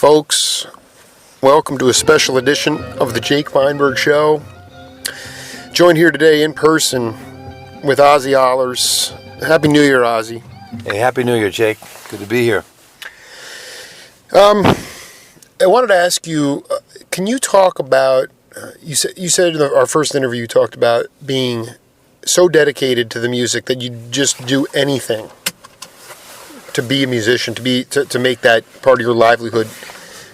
Folks, welcome to a special edition of the Jake Feinberg Show. Joined here today in person with Ozzie Ahlers. Happy New Year, Ozzie. Hey, Happy New Year, Jake. Good to be here. I wanted to ask you, can you talk about, you said in our first interview you talked about being so dedicated to the music that you just do anything to be a musician, to make that part of your livelihood.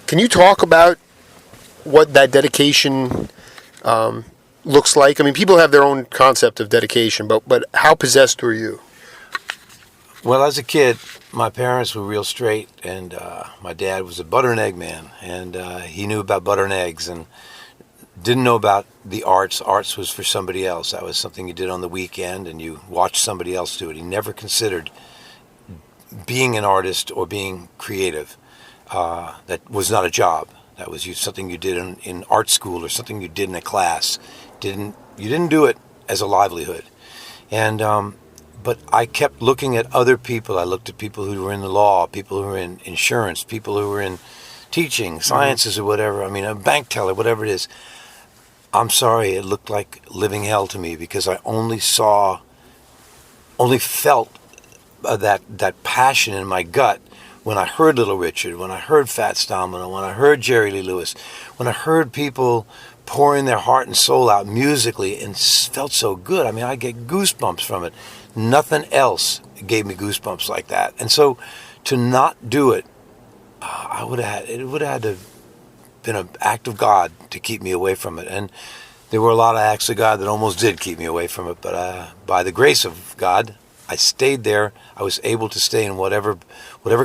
Can you talk about what that dedication looks like? I mean, people have their own concept of dedication, but how possessed were you? Well, as a kid, my parents were real straight, and my dad was a butter and egg man, and he knew about butter and eggs and didn't know about the arts. Arts was for somebody else. That was something you did on the weekend, and you watched somebody else do it. He never considered being an artist or being creative. That was not a job. That was something you did in art school or something you did in a class. You didn't do it as a livelihood. And but I kept looking at other people. I looked at people who were in the law, people who were in insurance, people who were in teaching, sciences or whatever. I mean, a bank teller, whatever it is. I'm sorry, it looked like living hell to me because I only felt that passion in my gut when I heard Little Richard, when I heard Fats Domino, when I heard Jerry Lee Lewis, when I heard people pouring their heart and soul out musically, and felt so good. I mean, I get goosebumps from it. Nothing else gave me goosebumps like that. And so to not do it, it would have had to been an act of God to keep me away from it. And there were a lot of acts of God that almost did keep me away from it. But by the grace of God, I stayed there. I was able to stay in whatever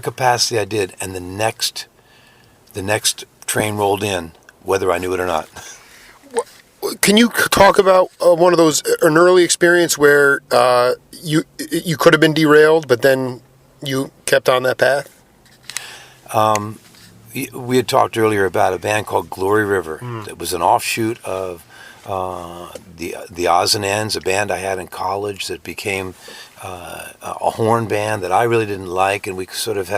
capacity I did, and the next train rolled in, whether I knew it or not. Can you talk about one of those, an early experience where you could have been derailed, but then you kept on that path? We had talked earlier about a band called Glory River. It was an offshoot of the Odds and Ends, a band I had in college that became a horn band that I really didn't like, and we sort of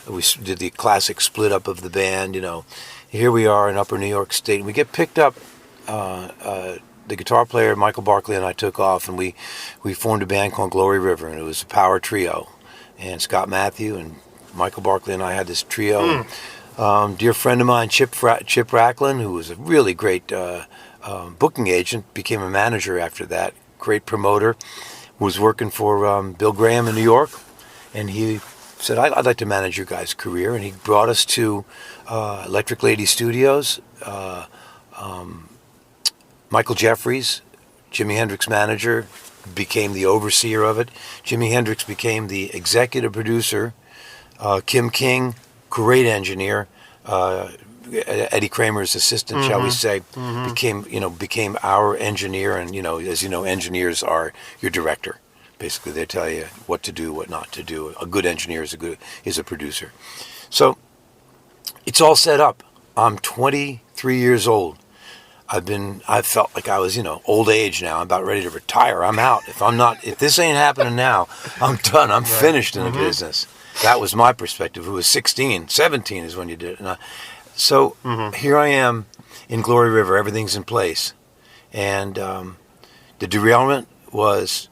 we did the classic split up of the band. You know, here we are in Upper New York State, and we get picked up. The guitar player Michael Barkley and I took off, and we formed a band called Glory River, and it was a power trio. And Scott Matthew and Michael Barkley and I had this trio. Dear friend of mine, Chip Racklin, who was a really great booking agent, became a manager after that. Great promoter. Was working for Bill Graham in New York, and he said, I'd like to manage your guys' career, and he brought us to Electric Lady Studios. Michael Jeffries, Jimi Hendrix manager, became the overseer of it. Jimi Hendrix became the executive producer. Kim King, great engineer, Eddie Kramer's assistant, shall we say, became our engineer, and as you know, engineers are your director. Basically, they tell you what to do, what not to do. A good engineer is a producer. So it's all set up. I'm 23 years old. I felt like I was, old age now. I'm about ready to retire. I'm out. If this ain't happening now, I'm done. I'm finished in the business. That was my perspective. It was 16, 17 is when you did it. So here I am in Glory River. Everything's in place. And the derailment was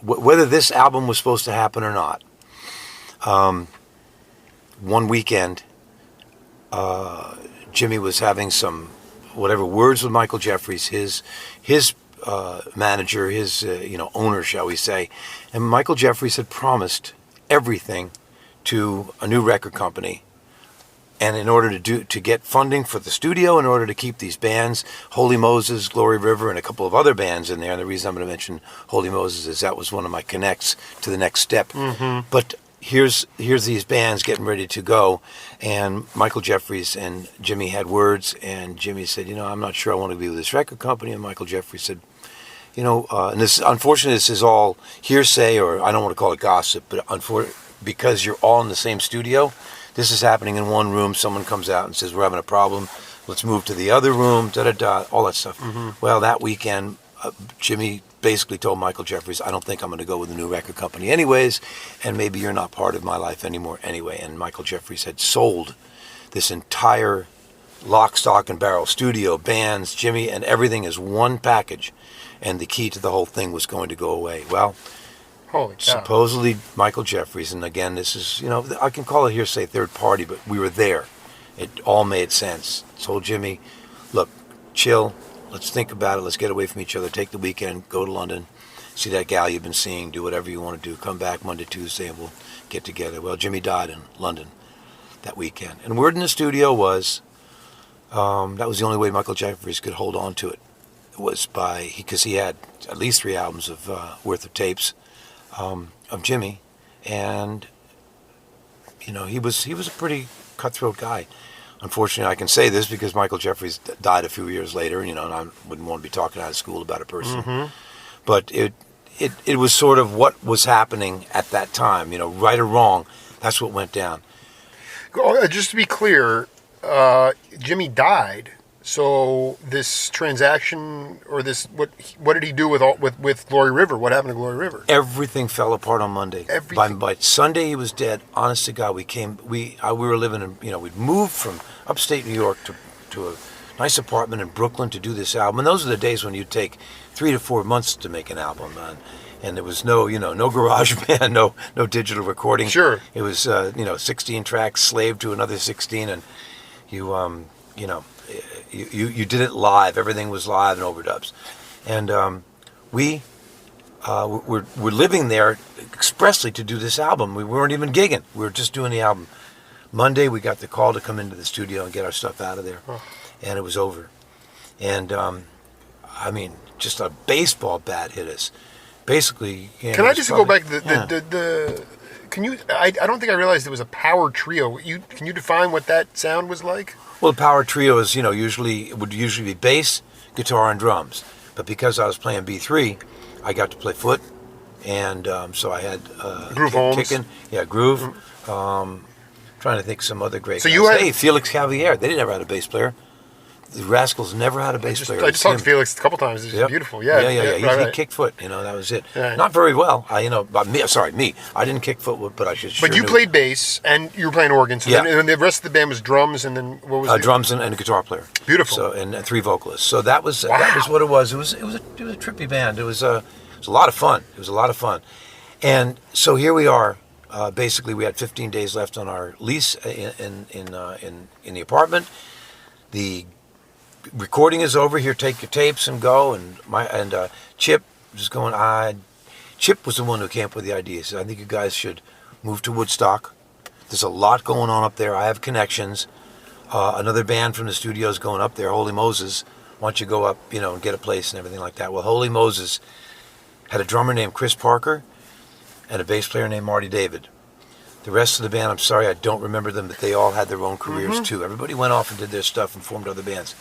whether this album was supposed to happen or not. One weekend, Jimmy was having some words with Michael Jeffries, his manager, his owner, shall we say. And Michael Jeffries had promised everything to a new record company. And in order to get funding for the studio, in order to keep these bands, Holy Moses, Glory River, and a couple of other bands in there. And the reason I'm going to mention Holy Moses is that was one of my connects to the next step. But here's these bands getting ready to go, and Michael Jeffries and Jimmy had words, and Jimmy said, I'm not sure I want to be with this record company. And Michael Jeffries said, and this, unfortunately, this is all hearsay, or I don't want to call it gossip, but because you're all in the same studio. This is happening in one room. Someone comes out and says, we're having a problem. Let's move to the other room, all that stuff. Well, that weekend, Jimmy basically told Michael Jeffries, I don't think I'm going to go with a new record company anyways, and maybe you're not part of my life anymore anyway. And Michael Jeffries had sold this entire lock, stock, and barrel studio, bands, Jimmy, and everything is one package. And the key to the whole thing was going to go away. Well, Holy cow. supposedly Michael Jeffries, and again, this is, I can call it hearsay third party, but we were there. It all made sense. Told Jimmy, look, chill, let's think about it, let's get away from each other, take the weekend, go to London, see that gal you've been seeing, do whatever you want to do, come back Monday, Tuesday, and we'll get together. Well, Jimmy died in London that weekend. And word in the studio was, that was the only way Michael Jeffries could hold on to it, was because he had at least 3 albums of worth of tapes of Jimmy, and he was a pretty cutthroat guy. Unfortunately, I can say this because Michael Jeffries died a few years later, and I wouldn't want to be talking out of school about a person. Mm-hmm. But it was sort of what was happening at that time, right or wrong, that's what went down. Just to be clear, Jimmy died. So this transaction, or this, what did he do with Glory River? What happened to Glory River? Everything fell apart on Monday. By Sunday he was dead. Honest to God, we were living in, we'd moved from upstate New York to a nice apartment in Brooklyn to do this album. And those are the days when you'd take 3 to 4 months to make an album, and there was no garage band, no digital recording. Sure. It was 16 tracks slaved to another 16, and you did it live. Everything was live and overdubs. And we're living there expressly to do this album. We weren't even gigging. We were just doing the album. Monday, we got the call to come into the studio and get our stuff out of there. Oh. And it was over. And, just a baseball bat hit us. Basically, Can I just go back to I don't think I realized it was a power trio. Can you define what that sound was like? Well, the power trio is, would usually be bass, guitar, and drums. But because I was playing B3, I got to play foot, and so I had Groove Holmes. Kicking. Yeah, Groove. Mm-hmm. Trying to think of some other great guys. Hey, Felix Cavalier. They never had a bass player. The Rascals never had a bass player. I just talked to Felix a couple times. It's beautiful. Yeah. He kicked foot. That was it. Right. Not very well. Me. I didn't kick foot, but I should. But you played bass and you were playing organ. So then the rest of the band was drums, and then what was drums and a guitar player. Beautiful. So and 3 vocalists. So that was what it was. It was a trippy band. It was a lot of fun. And so here we are. Basically, we had 15 days left on our lease in the apartment. The recording is over. Here, take your tapes and go. And Chip was going. Chip was the one who came up with the idea. He said, "I think you guys should move to Woodstock. There's a lot going on up there. I have connections. Another band from the studio is going up there, Holy Moses. Why don't you go up, and get a place and everything like that?" Well, Holy Moses had a drummer named Chris Parker and a bass player named Marty David. The rest of the band, I'm sorry, I don't remember them, but they all had their own careers too. Everybody went off and did their stuff and formed other bands.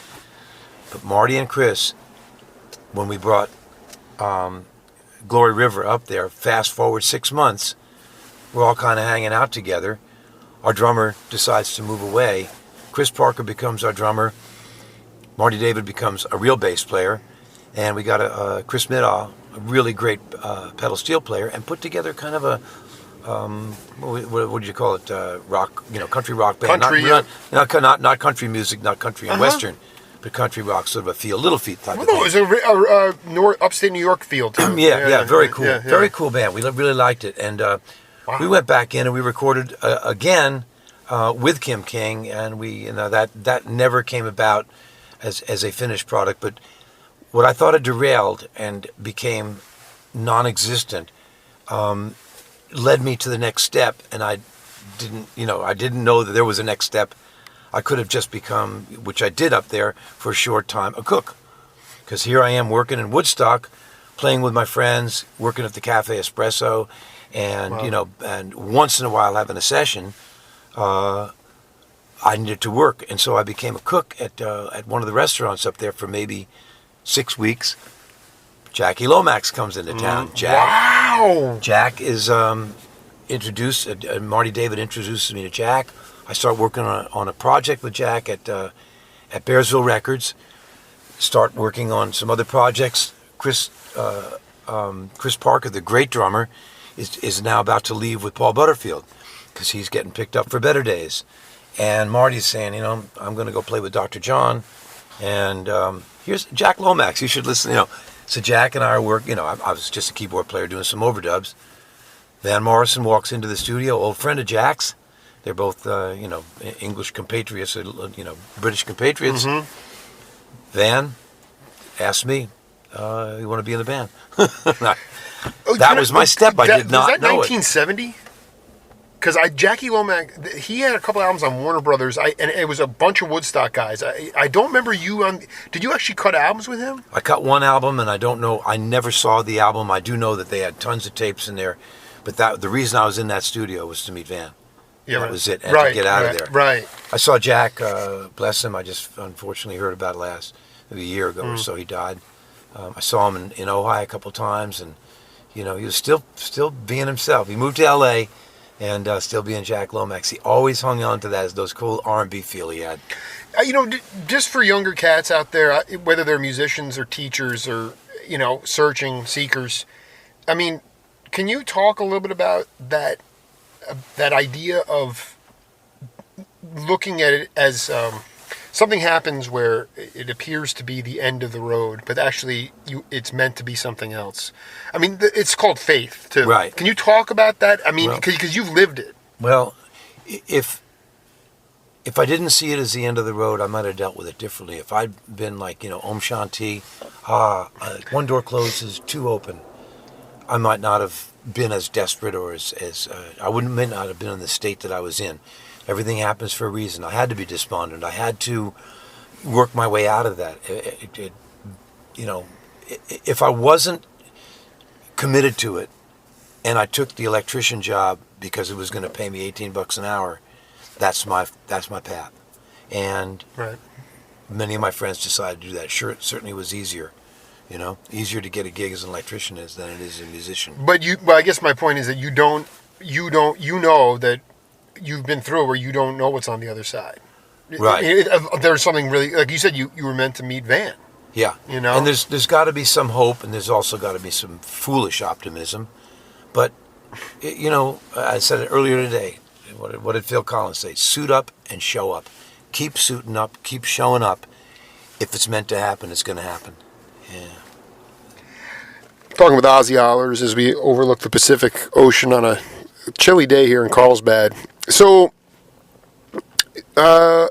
But Marty and Chris, when we brought Glory River up there, fast forward 6 months, we're all kind of hanging out together. Our drummer decides to move away. Chris Parker becomes our drummer. Marty David becomes a real bass player. And we got a Chris Middaugh, a really great pedal steel player, and put together kind of a what do you call it? Rock, country rock band. Country, not country music, not country and western, but country rock, sort of a Little Feat type of thing. It was a upstate New York feel too. Very cool, very cool band. We really liked it, and we went back in and we recorded again with Kim King, and we that never came about as a finished product. But what I thought had derailed and became non-existent led me to the next step, and I didn't know that there was a next step. I could have just become, which I did up there for a short time, a cook. Because here I am working in Woodstock, playing with my friends, working at the Cafe Espresso, and and once in a while having a session. I needed to work, and so I became a cook at one of the restaurants up there for maybe 6 weeks. Jackie Lomax comes into town. Jack is introduced. Marty David introduces me to Jack. I start working on a project with Jack at Bearsville Records. Start working on some other projects. Chris Parker, the great drummer, is now about to leave with Paul Butterfield because he's getting picked up for Better Days. And Marty's saying, I'm going to go play with Dr. John. And here's Jack Lomax. You should listen, So Jack and I are working, I was just a keyboard player doing some overdubs. Van Morrison walks into the studio, old friend of Jack's. They're both, English compatriots, British compatriots. Mm-hmm. Van asked me, you want to be in the band? That was my step. I did not know it. Was that 1970? Because Jackie Lomax, he had a couple albums on Warner Brothers, and it was a bunch of Woodstock guys. I don't remember you on. Did you actually cut albums with him? I cut one album, and I don't know. I never saw the album. I do know that they had tons of tapes in there, but the reason I was in that studio was to meet Van. Yeah, that was it, and to get out of there. Right. I saw Jack. Bless him. I just unfortunately heard about it maybe a year ago or so. He died. I saw him in Ojai a couple times, and he was still being himself. He moved to L.A. and still being Jack Lomax. He always hung on to those cool R&B feel he had. Just for younger cats out there, whether they're musicians or teachers or searching seekers, I mean, can you talk a little bit about that idea of looking at it as something happens where it appears to be the end of the road, but actually it's meant to be something else. I mean, it's called faith, too. Right. Can you talk about that? I mean, because you've lived it. Well, if I didn't see it as the end of the road, I might have dealt with it differently. If I'd been like, Om Shanti, one door closes, two open, I might not have been as desperate or as I may not have been in the state that I was in. Everything happens for a reason. I had to be despondent. I had to work my way out of that. If I wasn't committed to it, and I took the electrician job because it was going to pay me $18 an hour, that's my path. And right. Many of my friends decided to do that. Sure, it certainly was easier. Easier to get a gig as an electrician than it is as a musician. But I guess my point is that you know that you've been through where you don't know what's on the other side. Right. There's something really, like you said, you were meant to meet Van. Yeah. And there's got to be some hope, and there's also got to be some foolish optimism. But, I said it earlier today. What did Phil Collins say? Suit up and show up. Keep suiting up. Keep showing up. If it's meant to happen, it's going to happen. Yeah. Talking with Ozzie Ahlers as we overlook the Pacific Ocean on a chilly day here in Carlsbad. So, Van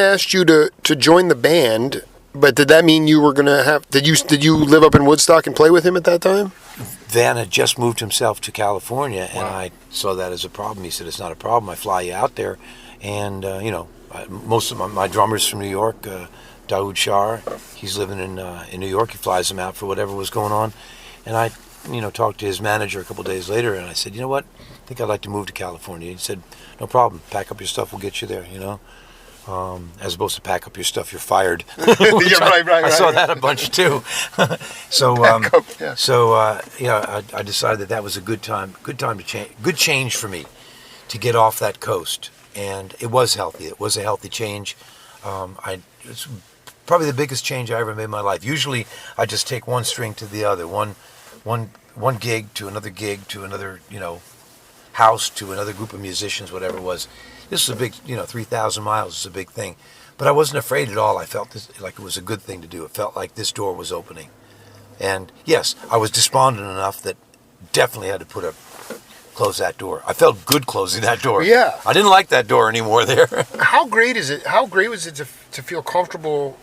asked you to join the band, but did that mean you were going to have... Did you live up in Woodstock and play with him at that time? Van had just moved himself to California, and wow. I saw that as a problem. He said, it's not a problem. I fly you out there. And, most of my drummers from New York... Daoud Shar, he's living in New York. He flies him out for whatever was going on. And I, talked to his manager a couple of days later, and I said, you know what? I think I'd like to move to California. He said, no problem. Pack up your stuff. We'll get you there, As opposed to pack up your stuff, you're fired. Yeah, right. I saw that a bunch, too. I decided that was a good time to change, good change for me to get off that coast. And it was healthy. It was a healthy change. It's probably the biggest change I ever made in my life. Usually, I just take one string to the other, one gig to another, house to another group of musicians, whatever it was. This was a big, 3,000 miles is a big thing. But I wasn't afraid at all. I felt like it was a good thing to do. It felt like this door was opening. And yes, I was despondent enough that definitely had to close that door. I felt good closing that door. Yeah. I didn't like that door anymore there. How great is it? How great was it to feel comfortable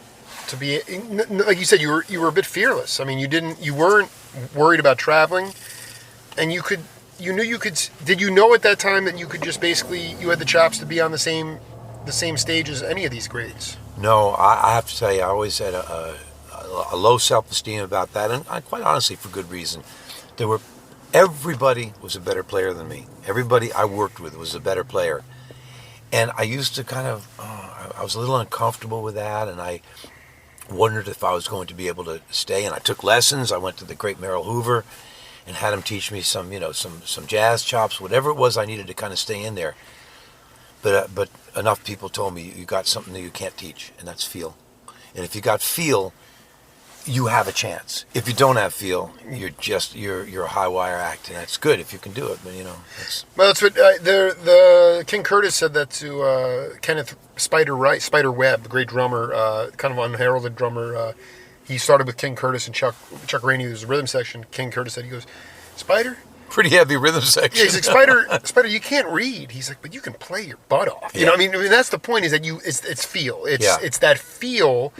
to be, like you said, you were a bit fearless. I mean, you weren't worried about traveling, and you knew you could. Did you know at that time that you could just basically, you had the chops to be on the same stage as any of these greats? No, I have to tell you, I always had a low self-esteem about that, and quite honestly, for good reason. Everybody was a better player than me. Everybody I worked with was a better player. And I used to I was a little uncomfortable with that, and I wondered if I was going to be able to stay. And I took lessons. I went to the great Merrill Hoover and had him teach me some jazz chops, whatever it was I needed to kind of stay in there. But enough people told me, you got something that you can't teach, and that's feel. And if you got feel, you have a chance. If you don't have feel, you're a high wire act, and that's good if you can do it. But Well, that's what the King Curtis said that to Kenneth Spider Webb, the great drummer, kind of unheralded drummer. He started with King Curtis and Chuck Rainey. There's a rhythm section. King Curtis said, he goes, Spider. Pretty heavy rhythm section. Yeah, he's like, Spider, you can't read. He's like, but you can play your butt off. You know what I mean? That's the point. Is that it's feel. It's that feel.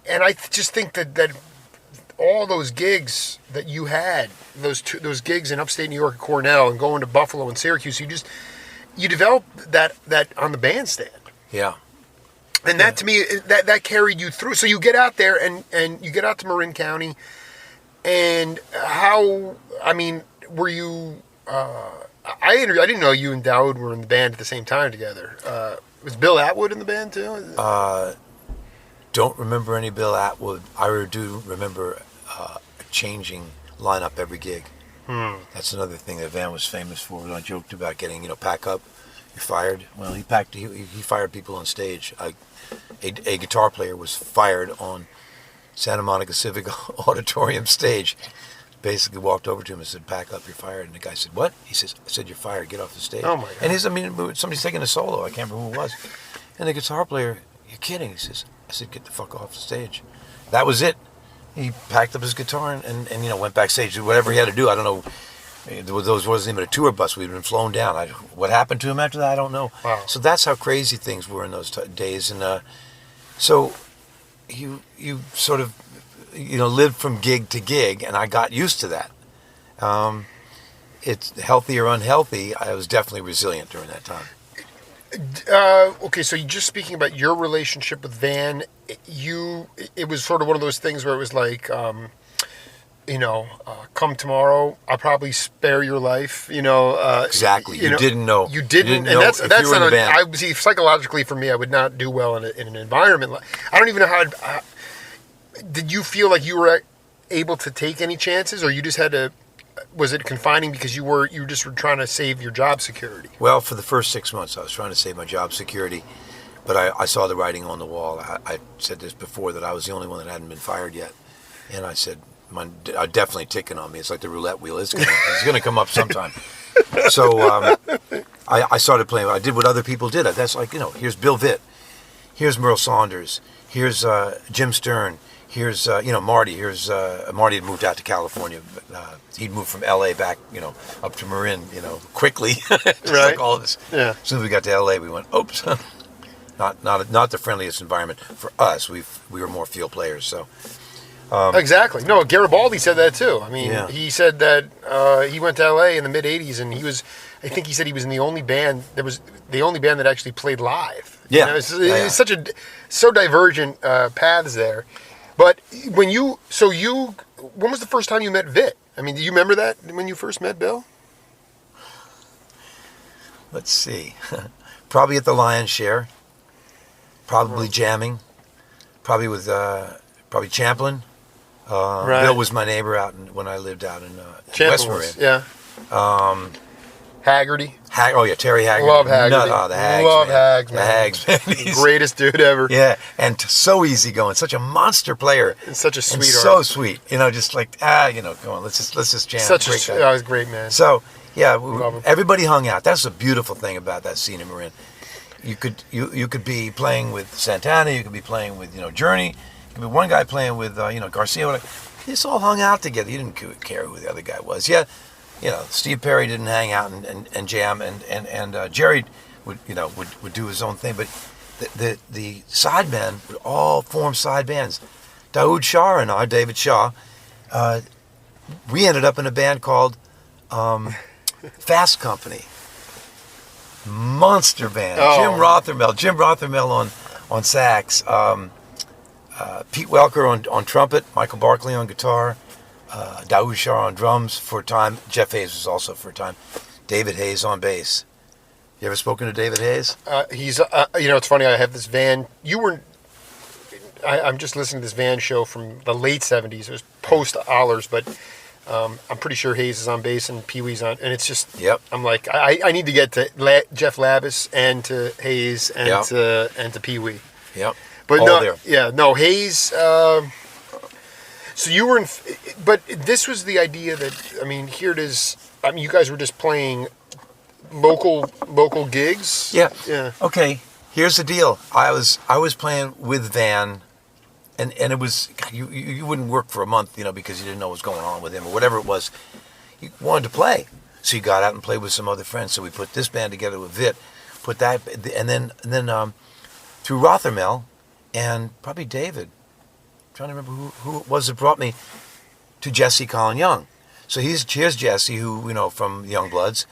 And I just think that all those gigs that you had, those gigs in upstate New York at Cornell and going to Buffalo and Syracuse, you develop that on the bandstand. Yeah. And that to me, that carried you through. So you get out there and you get out to Marin County, and were you? I didn't know you and Daoud were in the band at the same time together. Was Bill Atwood in the band too? Don't remember any Bill Atwood. I do remember changing lineup every gig. That's another thing that Van was famous for. When I joked about getting, pack up, you're fired. Well, he fired people on stage. A guitar player was fired on Santa Monica Civic Auditorium stage. Basically walked over to him and said, "Pack up, you're fired." And the guy said, "What?" He says, "I said you're fired. Get off the stage." Oh my God! And somebody's taking a solo. I can't remember who it was. And the guitar player, "You're kidding?" He says, I said, "Get the fuck off the stage." That was it. He packed up his guitar and went backstage, did whatever he had to do. I don't know. Those wasn't even a tour bus. We'd been flown down. What happened to him after that, I don't know. Wow. So that's how crazy things were in those days. And so you sort of lived from gig to gig, and I got used to that. It's healthy or unhealthy. I was definitely resilient during that time. Okay, so you're just speaking about your relationship with Van. It was sort of one of those things where it was like, come tomorrow, I'll probably spare your life. Exactly. You didn't know. You didn't, and that's not. I see, psychologically for me, I would not do well in an environment like. I don't even know how. Did you feel like you were able to take any chances, or you just had to? Was it confining because you were trying to save your job security? Well, for the first 6 months, I was trying to save my job security, but I saw the writing on the wall. I said this before, that I was the only one that hadn't been fired yet, and I said, "I'm definitely ticking on me. It's like the roulette wheel. It's going to come up sometime." So I started playing. I did what other people did. That's like, here's Bill Vitt, here's Merle Saunders, here's Jim Stern. Here's, Marty. Here's Marty had moved out to California. He'd moved from L.A. back, up to Marin, quickly. Just right. Like all of this. Yeah. As soon as we got to L.A., we went, oops. Not the friendliest environment for us. We were more field players. So. Exactly. No, Garibaldi said that too. I mean, Yeah. He said that he went to L.A. in the mid '80s, and I think he said he was in the only band. There was the only band that actually played live. Yeah. It's so divergent paths there. But when was the first time you met Vitt? I mean, do you remember that when you first met Bill? Let's see. Probably at the Lion's Share. Probably jamming. Probably with probably Champlin. Right. Bill was my neighbor when I lived out in West Marin. Yeah. Haggerty. Terry Haggerty. Love Haggerty. The Hags. Love man. Hags, man. The Hags, man. The greatest dude ever. Yeah, and so easygoing, such a monster player. And such a sweetheart. So sweet, just like go on, let's just jam. That was great, man. So yeah, everybody hung out. That's a beautiful thing about that scene in Marin. You could be playing with Santana, you could be playing with Journey, you could be one guy playing with Garcia. Whatever. They just all hung out together. You didn't care who the other guy was. Yeah. Steve Perry didn't hang out and jam, and Jerry would do his own thing, but the sidemen would all form side bands. Daoud Shah and I, David Shaw, we ended up in a band called Fast Company. Monster band. Oh. Jim Rothermel on sax, Pete Welker on trumpet, Michael Barkley on guitar. Daoud Shah on drums for a time. Jeff Hayes was also for a time. David Hayes on bass. You ever spoken to David Hayes? He's, it's funny. I have this Van. I'm just listening to this Van show from the late '70s. It was post Ahlers, but I'm pretty sure Hayes is on bass and Pee Wee's on. And it's just, yep. I'm like, I need to get to Jeff Labus and to Hayes and to Pee Wee. Yep. But all no, there. yeah, no Hayes. So you were in, but this was the idea that, I mean, here it is. I mean, you guys were just playing local gigs. Yeah. Yeah. Okay. Here's the deal. I was playing with Van, and it was, God, you wouldn't work for a month, because you didn't know what was going on with him or whatever it was. You wanted to play, so you got out and played with some other friends. So we put this band together with Vit, put that, and then through Rothermel, and probably David. Trying to remember who it was that brought me to Jesse Colin Young. So here's Jesse, who, from Youngbloods,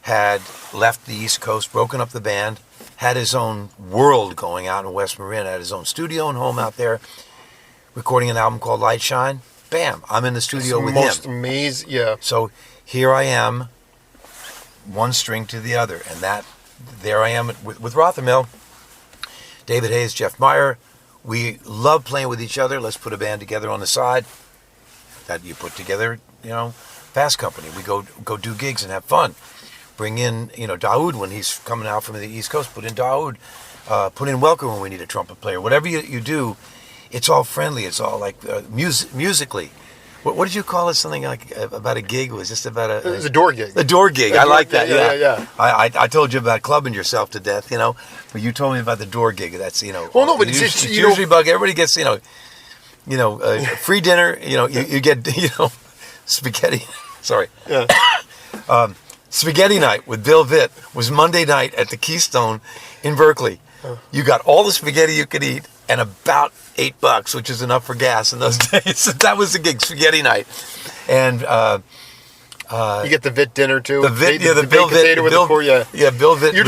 had left the East Coast, broken up the band, had his own world going out in West Marin, had his own studio and home out there, recording an album called Light Shine. Bam, I'm in the studio with him. Most amazing, yeah. So here I am, one string to the other, and there I am with Rothermel, David Hayes, Jeff Meyer. We love playing with each other. Let's put a band together on the side. That you put together, Fast Company. We go do gigs and have fun. Bring in, Daoud when he's coming out from the East Coast. Put in Daoud. Put in Welker when we need a trumpet player. Whatever you do, it's all friendly. It's all like musically. What did you call it? Something like about a gig? It was just about It was a door gig. The door gig. I like that. Yeah. I told you about clubbing yourself to death, but you told me about the door gig. That's Well, no, but it's usually bug. Everybody gets free dinner. You get spaghetti. Sorry. Yeah. Spaghetti night with Bill Vitt was Monday night at the Keystone in Berkeley. You got all the spaghetti you could eat and about $8, which is enough for gas in those days. That was the gig, spaghetti night. And you get the Vitt dinner too. The Bill Vitt with the core, yeah. Yeah, Bill Vitt. You're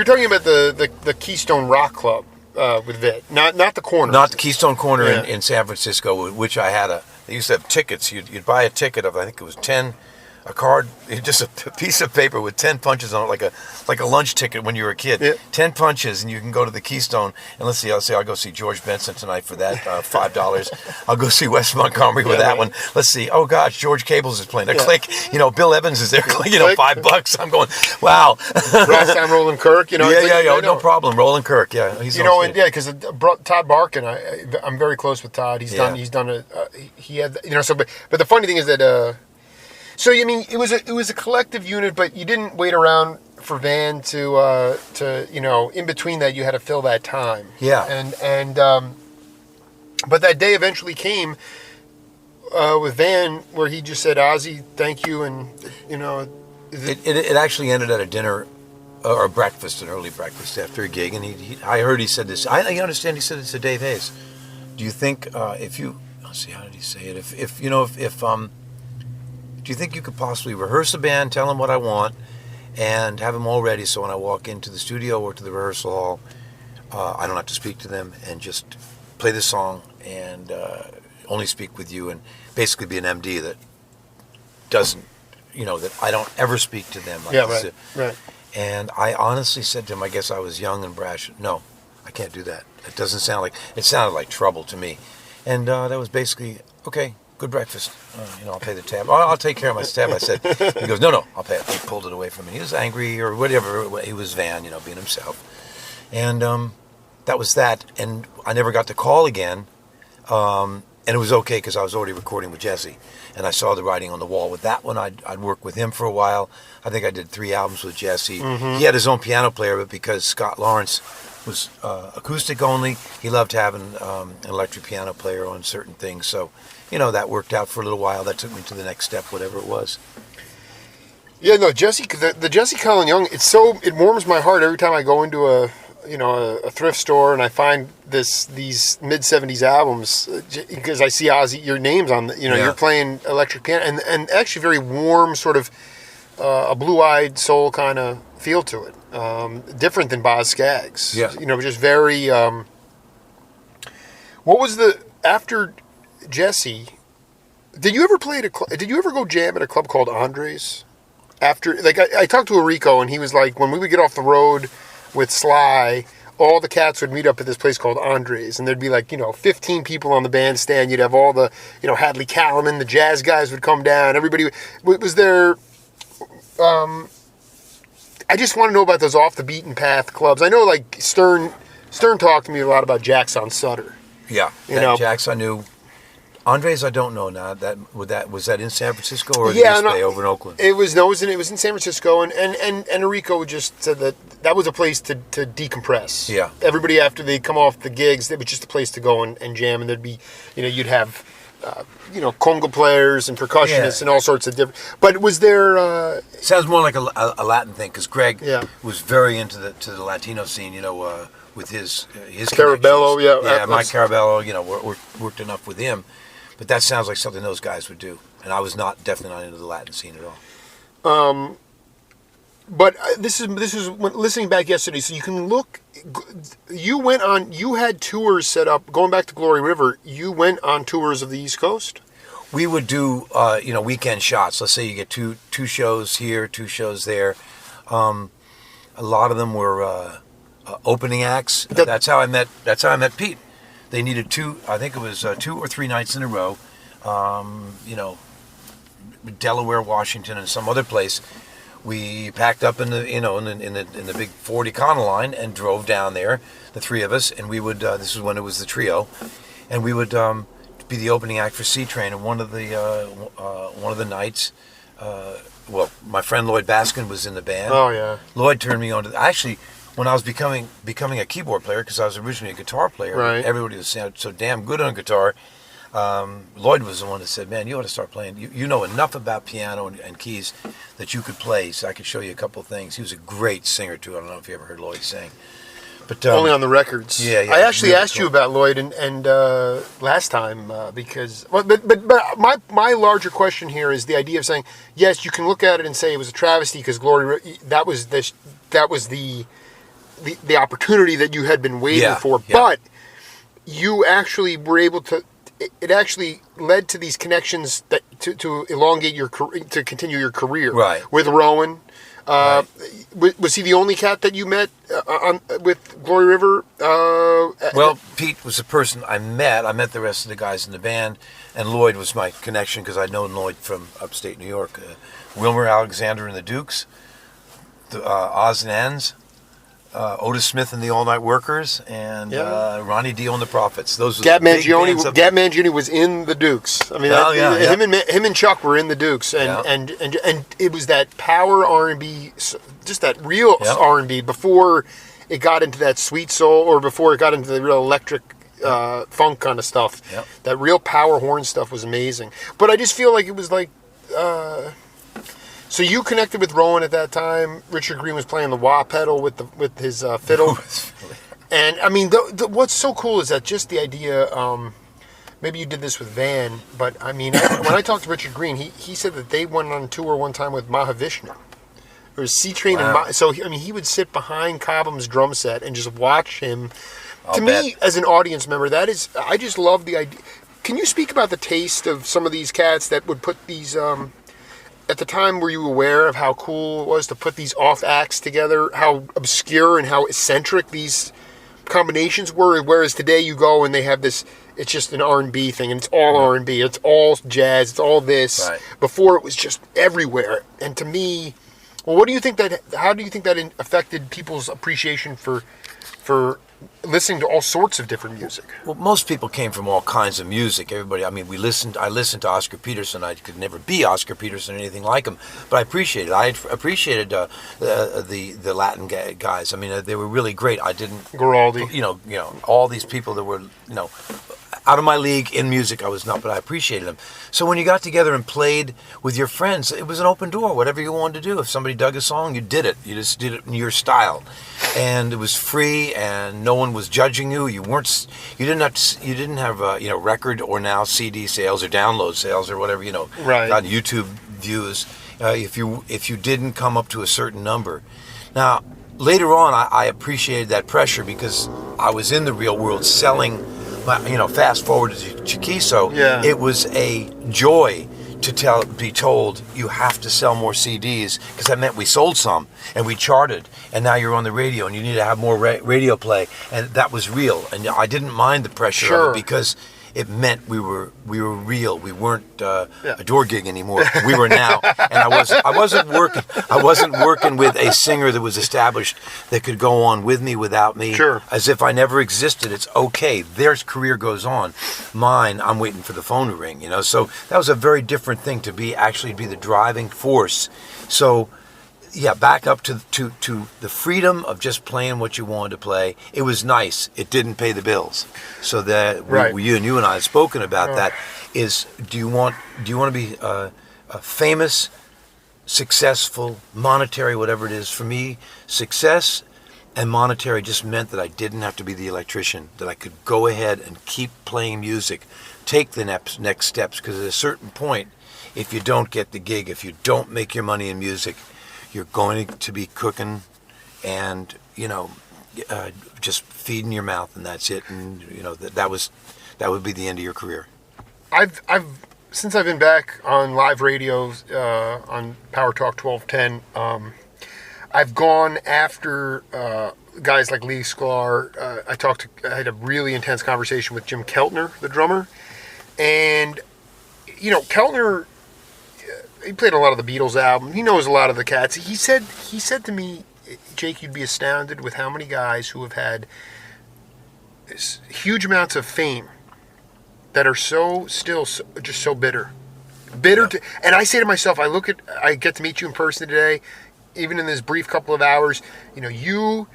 talking about the Keystone Rock Club with Vitt, not the Corner. Not the Keystone Corner in San Francisco, which I had they used to have tickets. You'd buy a ticket of, I think it was 10. A card, just a piece of paper with 10 punches on it, like a lunch ticket when you were a kid. Yeah. 10 punches, and you can go to the Keystone. And let's see, I'll go see George Benson tonight for that, $5. I'll go see Wes Montgomery with that one. Let's see. Oh gosh, George Cables is playing. Click. Bill Evans is there. Click. $5. I'm going. Wow. Rostam Roland Kirk. No problem. Roland Kirk. Yeah, he's because Todd Barkin. I'm very close with Todd. He's done he had but the funny thing is that. So I mean, it was a collective unit, but you didn't wait around for Van to in between that you had to fill that time. Yeah. And but that day eventually came with Van where he just said, "Ozzie, thank you," and it actually ended at a dinner or breakfast, an early breakfast after a gig, and I heard he said this. I understand he said it to Dave Hayes. Do you think if you let's see, how did he say it? If do you think you could possibly rehearse a band, tell them what I want, and have them all ready so when I walk into the studio or to the rehearsal hall, I don't have to speak to them and just play the song and only speak with you and basically be an MD that doesn't, that I don't ever speak to them. Right. And I honestly said to him, I guess I was young and brash, no, I can't do that. It sounded like trouble to me. And that was basically, okay, good breakfast. I'll pay the tab. I'll take care of my tab. I said. He goes, no, I'll pay it. He pulled it away from me. He was angry or whatever. He was Van, being himself. And that was that. And I never got the call again. And it was okay because I was already recording with Jesse. And I saw the writing on the wall. With that one, I'd work with him for a while. I think I did 3 albums with Jesse. Mm-hmm. He had his own piano player, but because Scott Lawrence was acoustic only, he loved having an electric piano player on certain things. So, that worked out for a little while. That took me to the next step, whatever it was. Yeah, no, Jesse, the Jesse Colin Young, it warms my heart every time I go into a thrift store and I find these mid-70s albums because I see Ozzie, your name's on you're playing electric piano and actually very warm, sort of a blue-eyed soul kind of feel to it. Different than Boz Scaggs. Yeah. Just very, what was after Jesse, did you ever go jam at a club called Andres? After, I talked to Enrico and he was like, when we would get off the road with Sly, all the cats would meet up at this place called Andres, and there'd be 15 people on the bandstand. You'd have all the, Hadley Callaman, the jazz guys would come down. Everybody was there. I just want to know about those off the beaten path clubs. I know Stern Stern talked to me a lot about Jackson Sutter. Yeah, Jax I knew. Andres, I don't know now. Was that in San Francisco or did he stay over in Oakland? It was in San Francisco, and Enrico just said that was a place to decompress. Yeah. Everybody after they come off the gigs, it was just a place to go and jam, and there'd be, you'd have, conga players and percussionists and all sorts of different. But was there? Sounds more like a Latin thing because Greg was very into the Latino scene. With his Carabello, Mike Carabello. Worked enough with him. But that sounds like something those guys would do, and I was definitely not into the Latin scene at all. But this is listening back yesterday, so you can look. You had tours set up going back to Glory River. You went on tours of the East Coast. We would do weekend shots. Let's say you get two shows here, 2 shows there. A lot of them were opening acts. That's how I met Pete. They needed 2. I think it was 2 or 3 nights in a row. Delaware, Washington, and some other place. We packed up in the big Ford Econoline and drove down there, the 3 of us, and we would. This was when it was the trio, and we would be the opening act for C Train. And one of the nights, my friend Lloyd Baskin was in the band. Oh yeah. Lloyd turned me on to actually. When I was becoming a keyboard player, because I was originally a guitar player, right. Everybody was so damn good on guitar. Lloyd was the one that said, "Man, you ought to start playing. You know enough about piano and keys that you could play. So I could show you a couple of things." He was a great singer too. I don't know if you ever heard Lloyd sing, but only on the records. Yeah. I actually asked you about Lloyd and last time because, but my larger question here is the idea of saying yes, you can look at it and say it was a travesty because Glory that was the opportunity that you had been waiting for, but you actually were able to. It actually led to these connections that to elongate to continue your career. Right. With Rowan, Right. Was he the only cat that you met with Glory River? Well, Pete was the person I met. I met the rest of the guys in the band, and Lloyd was my connection because I'd known Lloyd from upstate New York. Wilmer Alexander and the Dukes, the Oz and Ends. Otis Smith and the All Night Workers, and Ronnie Dio and the Prophets. Those were Gab Mangione was in the Dukes. I mean, him and Chuck were in the Dukes, and it was that power R&B, just that real R&B before it got into that sweet soul, or before it got into the real electric funk kind of stuff. Yep. That real power horn stuff was amazing. But I just feel like it was like. So you connected with Rowan at that time. Richard Green was playing the wah pedal with his fiddle. And I mean, what's so cool is that just the idea. Maybe you did this with Van, but I mean, when I talked to Richard Green, he said that they went on tour one time with Mahavishnu. There was C-Train and so he would sit behind Cobham's drum set and just watch him. To me, as an audience member, I just love the idea. Can you speak about the taste of some of these cats that would put these? At the time, were you aware of how cool it was to put these off acts together? How obscure and how eccentric these combinations were? Whereas today you go and they have this, it's just an R&B thing, and it's all R&B, it's all jazz, it's all this. Right. Before it was just everywhere. And to me, well, how do you think that affected people's appreciation for listening to all sorts of different music? Well, most people came from all kinds of music. Everybody, I mean, I listened to Oscar Peterson. I could never be Oscar Peterson or anything like him, but I appreciated it. I appreciated the Latin guys. I mean, they were really great. I didn't... Guaraldi. You know, all these people that were, out of my league in music, I was not, but I appreciated them. So when you got together and played with your friends, it was an open door. Whatever you wanted to do. If somebody dug a song, you did it. You just did it in your style. And it was free, and no one was judging you. You didn't have record or now CD sales or download sales or whatever, right. On YouTube views. If you didn't come up to a certain number. Now, later on, I appreciated that pressure because I was in the real world selling. Fast forward to Chiquiso, it was a joy to be told you have to sell more CDs, because that meant we sold some and we charted, and now you're on the radio and you need to have more radio play, and that was real, and I didn't mind the pressure of it because it meant we were real. We weren't a door gig anymore. We were now, and I wasn't working with a singer that was established that could go on with me, without me, Sure. as if I never existed. It's okay. Their career goes on. Mine, I'm waiting for the phone to ring. So that was a very different thing to be the driving force. So. Yeah, back up to the freedom of just playing what you wanted to play. It was nice. It didn't pay the bills. So that you and I have spoken about that. Is do you want to be a famous, successful, monetary, whatever it is? For me, success and monetary just meant that I didn't have to be the electrician. That I could go ahead and keep playing music, take the next steps. Because at a certain point, if you don't get the gig, if you don't make your money in music, you're going to be cooking and, just feeding your mouth, and that's it. And, that would be the end of your career. Since I've been back on live radio, on Power Talk 1210, I've gone after guys like Lee Sklar. I had a really intense conversation with Jim Keltner, the drummer. And, Keltner, he played a lot of the Beatles album. He knows a lot of the cats. He said to me, Jake, you'd be astounded with how many guys who have had huge amounts of fame that are just so bitter. And I say to myself, I get to meet you in person today, even in this brief couple of hours. You,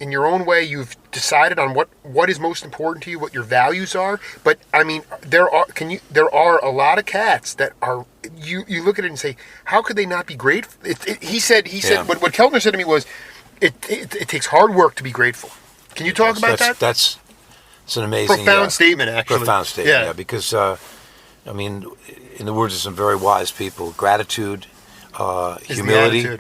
in your own way, you've decided on what is most important to you, what your values are. But I mean, there are a lot of cats that are. You look at it and say, how could they not be grateful? He said. What Keltner said to me was, it takes hard work to be grateful. Can you talk about that? It's an amazing, profound statement, actually. Profound statement, yeah. Because in the words of some very wise people, gratitude, humility.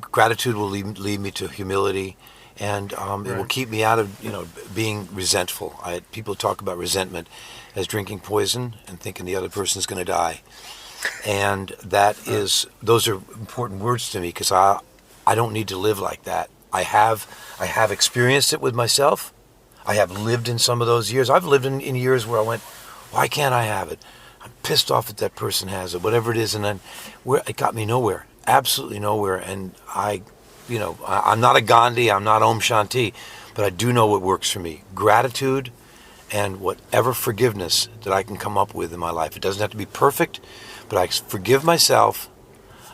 Gratitude will lead me to humility. And it will keep me out of, being resentful. People talk about resentment as drinking poison and thinking the other person's going to die. And those are important words to me, because I don't need to live like that. I have experienced it with myself. I have lived in some of those years. I've lived in years where I went, why can't I have it? I'm pissed off that person has it, whatever it is. And then it got me nowhere, absolutely nowhere. And I'm not a Gandhi, I'm not Om Shanti, but I do know what works for me. Gratitude and whatever forgiveness that I can come up with in my life. It doesn't have to be perfect, but I forgive myself.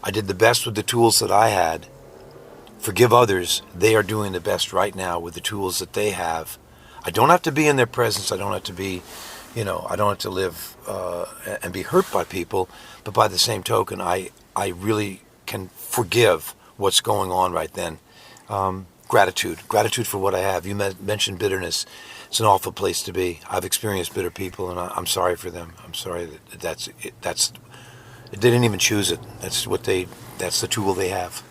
I did the best with the tools that I had. Forgive others. They are doing the best right now with the tools that they have. I don't have to be in their presence. I don't have to be, I don't have to live and be hurt by people. But by the same token, I really can forgive what's going on right then. Gratitude for what I have. You mentioned bitterness. It's an awful place to be. I've experienced bitter people, and I'm sorry for them. I'm sorry that's they didn't even choose it. That's the tool they have.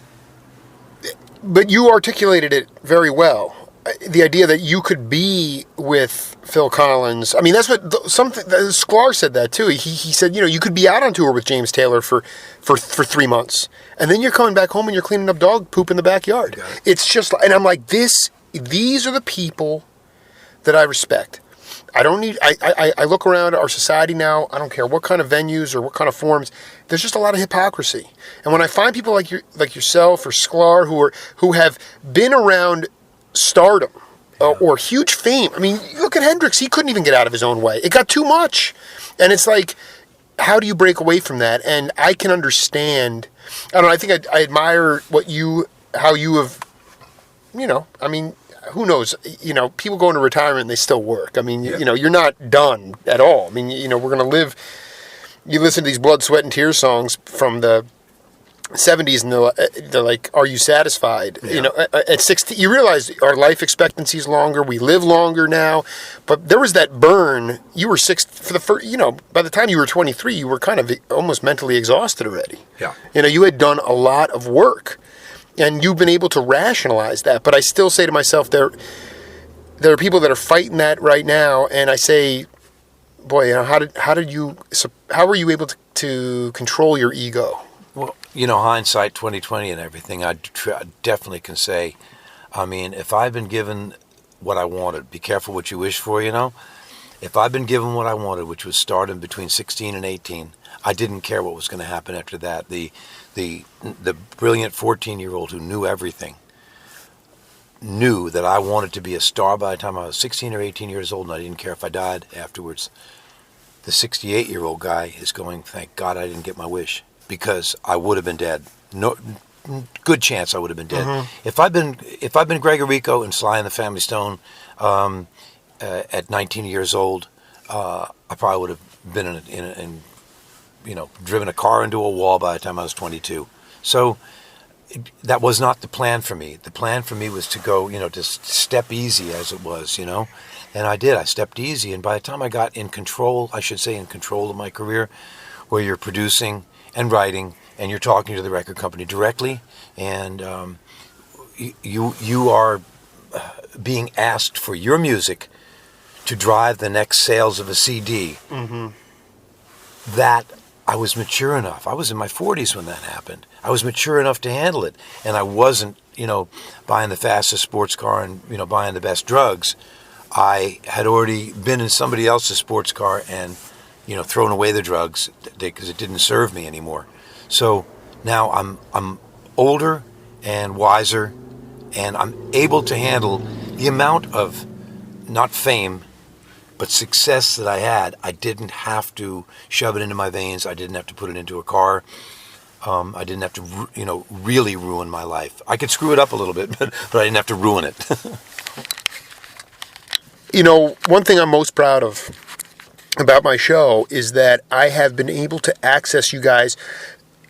But you articulated it very well. The idea that you could be with Phil Collins. I mean, that's what Sklar said that too. He said, you could be out on tour with James Taylor for 3 months, and then you're coming back home and you're cleaning up dog poop in the backyard. It's just, and I'm like, these are the people that I respect. I don't need. I look around our society now. I don't care what kind of venues or what kind of forums. There's just a lot of hypocrisy. And when I find people like yourself or Sklar who have been around stardom or huge fame. I mean, you look at Hendrix. He couldn't even get out of his own way. It got too much. And it's like, how do you break away from that? And I can understand. I don't know. I think I admire how you have, I mean, who knows? People go into retirement and they still work. I mean, you're not done at all. I mean, we're going to live. You listen to these blood, sweat, and tears songs from the 70s, and they're like, "Are you satisfied?" Yeah. At 60, you realize our life expectancy is longer. We live longer now, but there was that burn. You were for the first. By the time you were 23, you were kind of almost mentally exhausted already. Yeah. You had done a lot of work. And you've been able to rationalize that. But I still say to myself, there are people that are fighting that right now. And I say, boy, how were you able to control your ego? Well, hindsight 2020 and everything, I definitely can say, I mean, if I've been given what I wanted, be careful what you wish for, If I'd been given what I wanted, which was stardom between 16 and 18, I didn't care what was going to happen after that. The brilliant 14-year-old who knew everything knew that I wanted to be a star by the time I was 16 or 18 years old, and I didn't care if I died afterwards. The 68-year-old guy is going, thank God I didn't get my wish, because I would have been dead. No, good chance I would have been dead. Mm-hmm. If I'd been Gregor Rico and Sly and the Family Stone at 19 years old, I probably would have been in driven a car into a wall by the time I was 22. So that was not the plan for me. The plan for me was to go, just step easy as it was, And I did. I stepped easy. And by the time I got in control of my career, where you're producing and writing and you're talking to the record company directly, and you are being asked for your music to drive the next sales of a CD, that I was mature enough. I was in my 40s when that happened. I was mature enough to handle it. And I wasn't, buying the fastest sports car and, buying the best drugs. I had already been in somebody else's sports car and, thrown away the drugs because it didn't serve me anymore. So now I'm older and wiser, and I'm able to handle the amount of, not fame, but success that I had. I didn't have to shove it into my veins. I didn't have to put it into a car. I didn't have to, really ruin my life. I could screw it up a little bit, but I didn't have to ruin it. One thing I'm most proud of about my show is that I have been able to access you guys.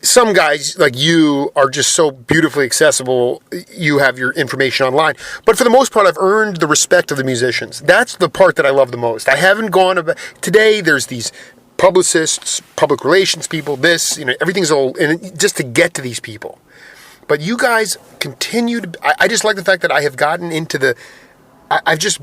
Some guys like you are just so beautifully accessible. You have your information online. But for the most part, I've earned the respect of the musicians. That's the part that I love the most. I haven't gone about... Today, there's these publicists, public relations people, everything's all... And just to get to these people. But you guys continue to... I just like the fact that I have gotten into the... I've just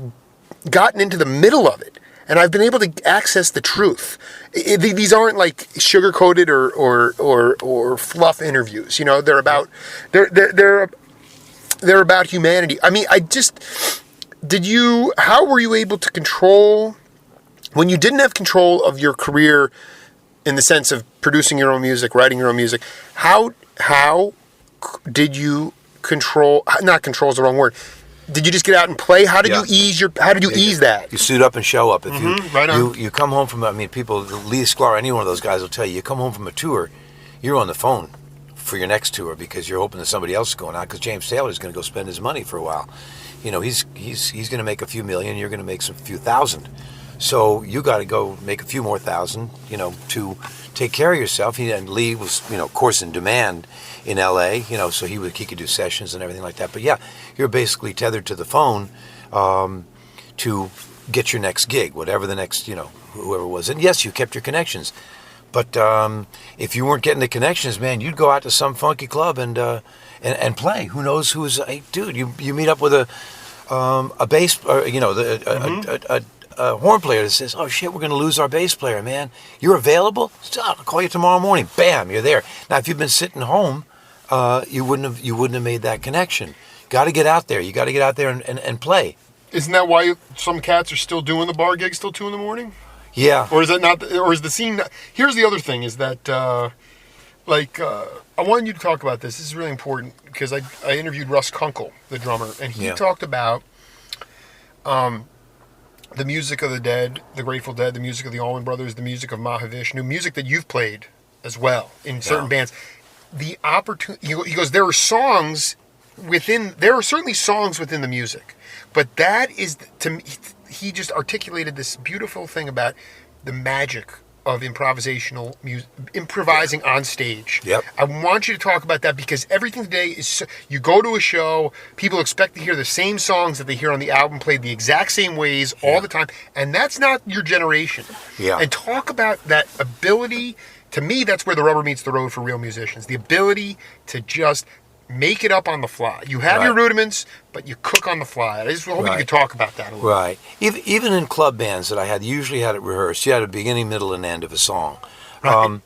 gotten into the middle of it. And I've been able to access the truth. These aren't like sugar-coated or fluff interviews. They're about they're about humanity. I mean, how were you able to control when you didn't have control of your career in the sense of producing your own music, writing your own music? How did you control? Not control is the wrong word. Did you just get out and play? How did you ease that? You suit up and show up. If right on. you come home from, people, Lee Sklar, any one of those guys will tell you, you come home from a tour, you're on the phone for your next tour because you're hoping that somebody else is going out, because James Taylor is going to go spend his money for a while. He's going to make a few million, you're going to make some few thousand. So you got to go make a few more thousand, to take care of yourself. And Lee was, of course, in demand in L.A., so he could do sessions and everything like that. But yeah, you're basically tethered to the phone to get your next gig, whatever the next, whoever it was. And yes, you kept your connections. But if you weren't getting the connections, man, you'd go out to some funky club and play. Who knows who's, hey, dude, you meet up with a bass, a horn player that says, oh shit, we're going to lose our bass player, man. You're available? I'll call you tomorrow morning. Bam, you're there. Now, if you've been sitting home, you wouldn't have made that connection. Got to get out there. You got to get out there and play. Isn't that why some cats are still doing the bar gigs till 2 a.m? Yeah. Or is that not? Or is the scene? Here's the other thing: is that I wanted you to talk about this. This is really important because I interviewed Russ Kunkel, the drummer, and he talked about the music of the Dead, the Grateful Dead, the music of the Allman Brothers, the music of Mahavishnu, music that you've played as well in certain bands. The opportunity, he goes, there are certainly songs within the music, but that is, to me, he just articulated this beautiful thing about the magic of improvisational music, improvising on stage. Yep. I want you to talk about that because everything today is, you go to a show, people expect to hear the same songs that they hear on the album played the exact same ways all the time, and that's not your generation. Yeah. And talk about that ability. To me, that's where the rubber meets the road for real musicians. The ability to just make it up on the fly. You have your rudiments, but you cook on the fly. I just hope you could talk about that a little. Right. Even in club bands that I had, usually had it rehearsed. You had a beginning, middle, and end of a song. Right.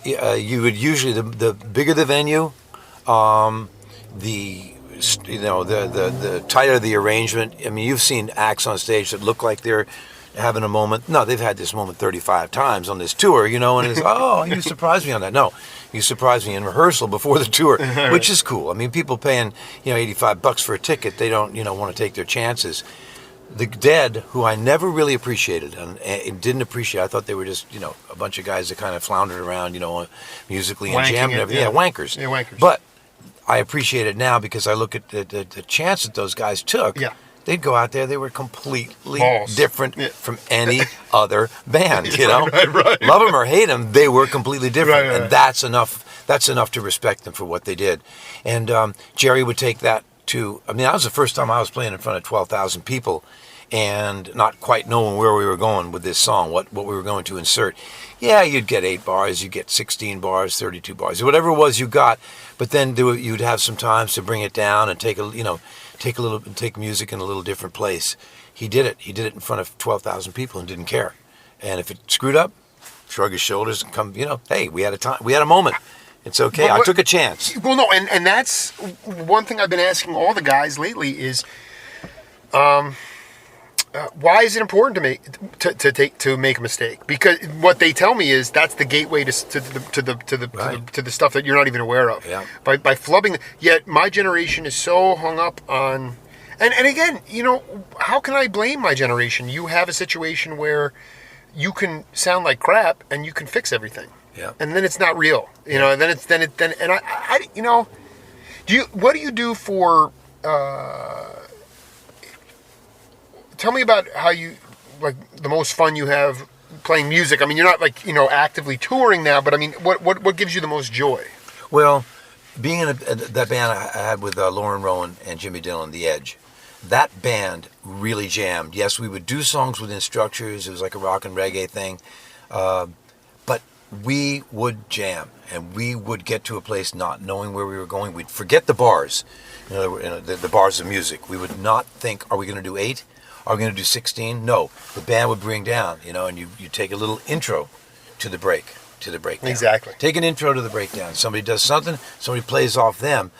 You would usually, the bigger the venue, the tighter the arrangement. I mean, you've seen acts on stage that look like they're having a moment. No, they've had this moment 35 times on this tour, and it's, oh, you surprised me on that. No, you surprised me in rehearsal before the tour, which is cool. I mean, people paying, $85 for a ticket, they don't, want to take their chances. The Dead, who I never really appreciated and didn't appreciate, I thought they were just, a bunch of guys that kind of floundered around, musically and jammed and everything. Yeah, wankers. Yeah, wankers. But I appreciate it now because I look at the chance that those guys took. Yeah. They'd go out there, they were completely Balls. different from any other band, Right. Love them or hate them, they were completely different. Right. And that's enough to respect them for what they did. And Jerry would take that to, that was the first time I was playing in front of 12,000 people and not quite knowing where we were going with this song, what we were going to insert. Yeah, you'd get 8 bars, you'd get 16 bars, 32 bars, whatever it was you got, but then you'd have some times to bring it down and take music in a little different place. He did it. He did it in front of 12,000 people and didn't care. And if it screwed up, shrug his shoulders and come, hey, we had a moment. It's okay. I took a chance. Well, no, and that's one thing I've been asking all the guys lately is, why is it important to make a mistake? Because what they tell me is that's the gateway to the stuff that you're not even aware of. Yeah. By flubbing. Yet my generation is so hung up on, and again, how can I blame my generation? You have a situation where you can sound like crap and you can fix everything. Yeah. And then it's not real. And I what do you do for? Tell me about how you, the most fun you have playing music. I mean, you're not actively touring now, but I mean, what gives you the most joy? Well, being in that band I had with Lauren Rowan and Jimmy Dillon, The Edge, that band really jammed. Yes, we would do songs within structures. It was like a rock and reggae thing. But we would jam, and we would get to a place not knowing where we were going. We'd forget the bars, the bars of music. We would not think, are we going to do 8? Are we going to do 16? No. The band would bring down, and you take a little intro to the breakdown. Exactly. Take an intro to the breakdown. Somebody does something, somebody plays off them.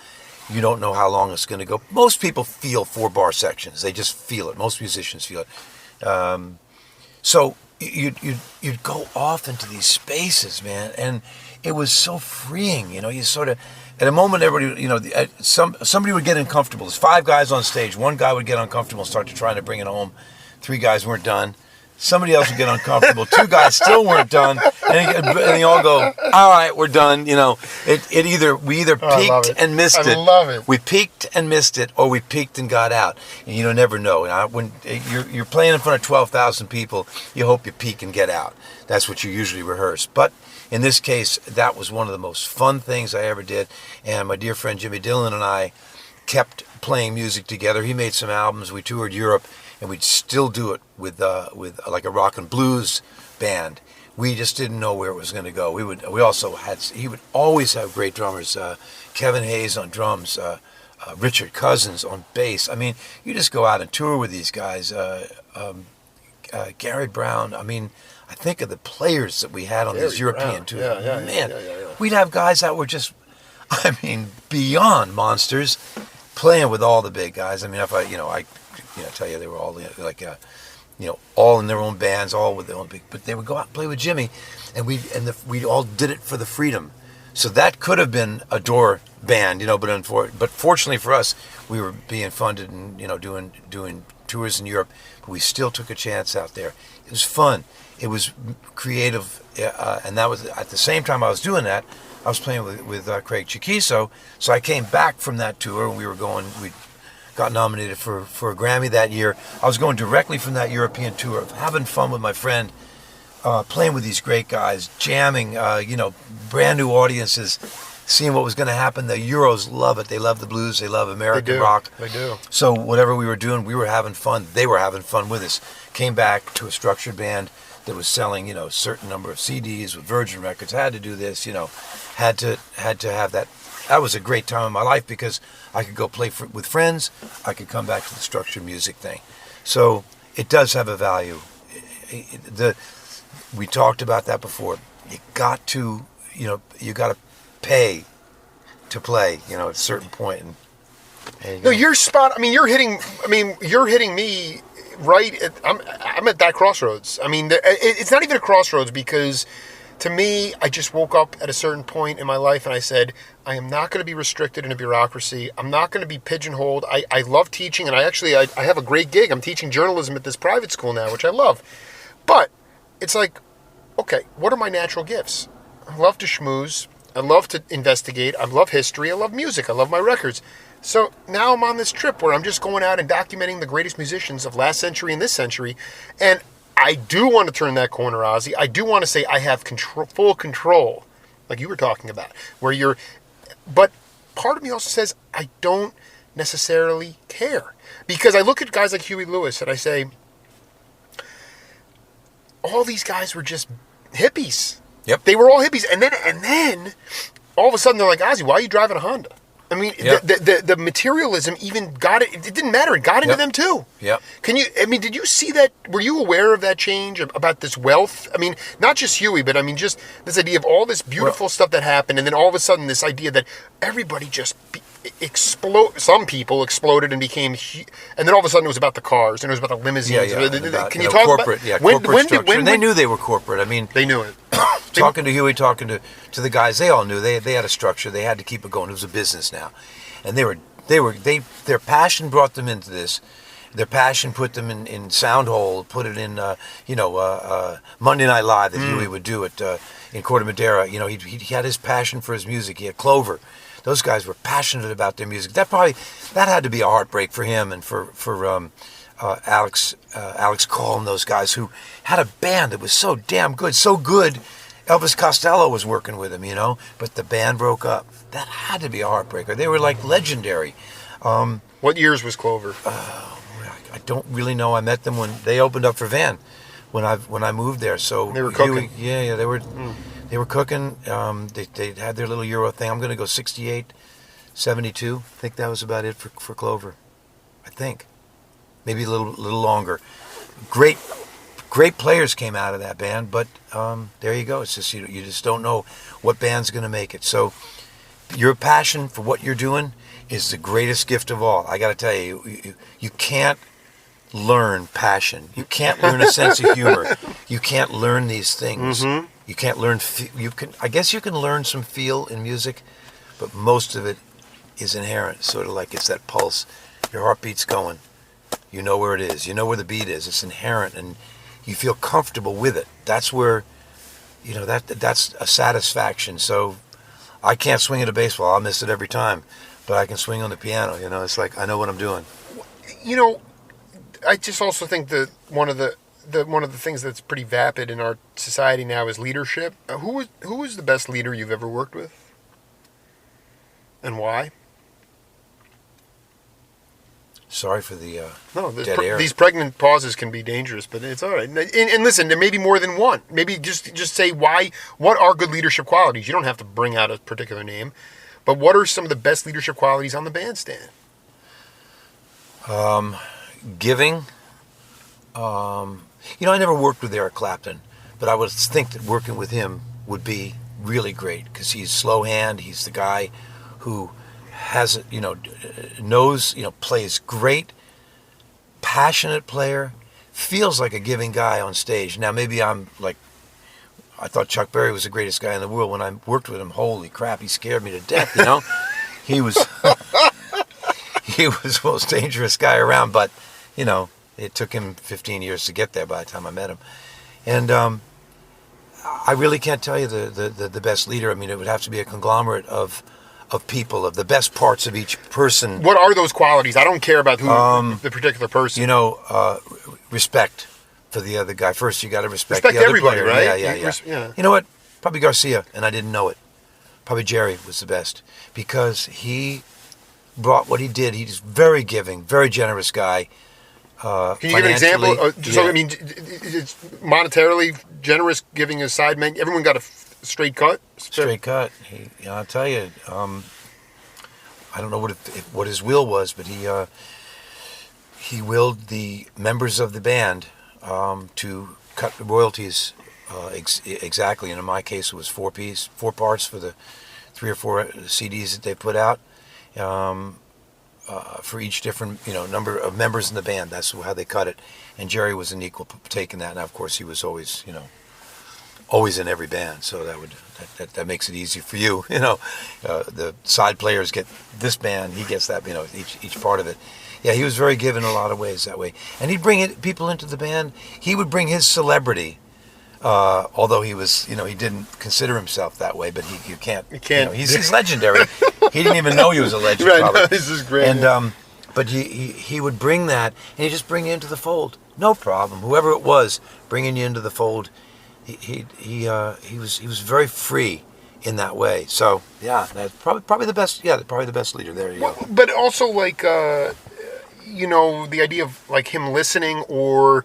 You don't know how long it's going to go. Most people feel 4-bar sections. They just feel it. Most musicians feel it. So you'd go off into these spaces, man, and it was so freeing. You sort of, at a moment, everybody, somebody would get uncomfortable. There's 5 guys on stage. One guy would get uncomfortable and start to try to bring it home. 3 guys weren't done. Somebody else would get uncomfortable. 2 guys still weren't done, and they all go, "All right, we're done." We either peaked and missed it. I love it. We peaked and missed it, or we peaked and got out. And you never know. When you're playing in front of 12,000 people, you hope you peak and get out. That's what you usually rehearse. But in this case, that was one of the most fun things I ever did. And my dear friend Jimmy Dillon and I kept playing music together. He made some albums. We toured Europe, and we'd still do it with like a rock and blues band. We just didn't know where it was going to go. He would always have great drummers. Kevin Hayes on drums, Richard Cousins on bass. I mean, you just go out and tour with these guys. Gary Brown. I mean, I think of the players that we had on these European tours. Man, we'd have guys that were just, beyond monsters, playing with all the big guys. I mean, if I tell you they were all all in their own bands, all with their own big, but they would go out and play with Jimmy, and we all did it for the freedom. So that could have been a door band, but fortunately for us, we were being funded and doing tours in Europe, but we still took a chance out there. It was fun. It was creative, and that was at the same time I was doing that. I was playing with Craig Chiquiso, so I came back from that tour, and we got nominated for a Grammy that year. I was going directly from that European tour of having fun with my friend, playing with these great guys, jamming, brand new audiences, seeing what was going to happen. The Euros love it. They love the blues. They love American rock. They do. So whatever we were doing, we were having fun. They were having fun with us. Came back to a structured band that was selling, a certain number of CDs with Virgin Records. Had to do this, had to have that. That was a great time in my life because I could go play with friends. I could come back to the structured music thing. So it does have a value. We talked about that before. You got to pay to play, at a certain point. No, you're spot. You're hitting me I'm at that crossroads. I mean, it's not even a crossroads because, to me, I just woke up at a certain point in my life and I said, I am not going to be restricted in a bureaucracy. I'm not going to be pigeonholed. I love teaching, and I have a great gig. I'm teaching journalism at this private school now, which I love. But it's like, okay, what are my natural gifts? I love to schmooze. I love to investigate. I love history. I love music. I love my records. So now I'm on this trip where I'm just going out and documenting the greatest musicians of last century and this century. And I do want to turn that corner, Ozzie. I do want to say I have full control, like you were talking about, but part of me also says I don't necessarily care. Because I look at guys like Huey Lewis and I say, all these guys were just hippies. Yep. They were all hippies. And then all of a sudden they're like, Ozzie, why are you driving a Honda? I mean, yep. the materialism even got it. It didn't matter. It got into them too. Yeah. Did you see that? Were you aware of that change about this wealth? I mean, not just Huey, but I mean, just this idea of all this beautiful stuff that happened, and then all of a sudden this idea that everybody just some people exploded and became, and then all of a sudden it was about the cars and it was about the limousines. Yeah. Can you talk corporate, about? Yeah, corporate structure. And they knew they were corporate. I mean, they knew it. Talking to Huey, talking to the guys, they all knew they had a structure. They had to keep it going. It was a business now, and their passion brought them into this. Their passion put them in Soundhole, put it in Monday Night Live that Huey would do in Corte Madera. You know, he had his passion for his music. He had Clover. Those guys were passionate about their music. That had to be a heartbreak for him and for Alex Cole and those guys who had a band that was so damn good, so good. Elvis Costello was working with him, but the band broke up. That had to be a heartbreaker. They were like legendary. What years was Clover? I don't really know. I met them when they opened up for Van, when I moved there. So they were cooking. They were. They were cooking. They had their little Euro thing. I'm going to go 68, 72. I think that was about it for Clover. I think. Maybe a little longer. Great players came out of that band, but there you go. It's just you just don't know what band's going to make it. So your passion for what you're doing is the greatest gift of all. I got to tell you, you can't learn passion. You can't learn a sense of humor. You can't learn these things. Mm-hmm. You can't learn. I guess you can learn some feel in music, but most of it is inherent. Sort of like it's that pulse. Your heartbeat's going. You know where it is. You know where the beat is. It's inherent, and you feel comfortable with it. That's where, that's a satisfaction. So, I can't swing at a baseball. I'll miss it every time, but I can swing on the piano. It's like I know what I'm doing. I just also think that one of the things that's pretty vapid in our society now is leadership. Who is the best leader you've ever worked with, and why? Sorry for the dead air. These pregnant pauses can be dangerous, but it's all right. And listen, there may be more than one. Maybe just say why. What are good leadership qualities? You don't have to bring out a particular name, but what are some of the best leadership qualities on the bandstand? Giving. I never worked with Eric Clapton, but I would think that working with him would be really great because he's slow hand. He's the guy who has, knows, plays great, passionate player, feels like a giving guy on stage. Now, maybe I thought Chuck Berry was the greatest guy in the world. When I worked with him, holy crap, he scared me to death, He was the most dangerous guy around, but, it took him 15 years to get there by the time I met him. And I really can't tell you the best leader. I mean, it would have to be a conglomerate of people, of the best parts of each person. What are those qualities? I don't care about the particular person. Respect for the other guy. First, you got to respect the other everybody, player. Right? Yeah. You know what? Probably Garcia, and I didn't know it. Probably Jerry was the best because he brought what he did. He's very giving, very generous guy. Can you give an example? So, I mean, it's monetarily generous, giving a side menu. Everyone got a straight cut? Straight cut. I'll tell you, I don't know what his will was, but he willed the members of the band to cut the royalties exactly. And in my case, it was 4 parts for the 3 or 4 CDs that they put out. for each different number of members in the band. That's how they cut it. And Jerry was an equal take in that. Now, of course, he was always always in every band, so that makes it easy for you. The side players get this band, he gets that. Each part of it. Yeah, he was very good in a lot of ways that way. And he'd bring people into the band. He would bring his celebrity. Although he was, he didn't consider himself that way, but you can't. He's legendary. He didn't even know he was a legend. Right, probably. no, this is great. And but he would bring that, and he'd just bring you into the fold. No problem. Whoever it was bringing you into the fold, he was very free in that way. So yeah, that's probably the best. Yeah, probably the best leader. There you go. But also the idea of like him listening, or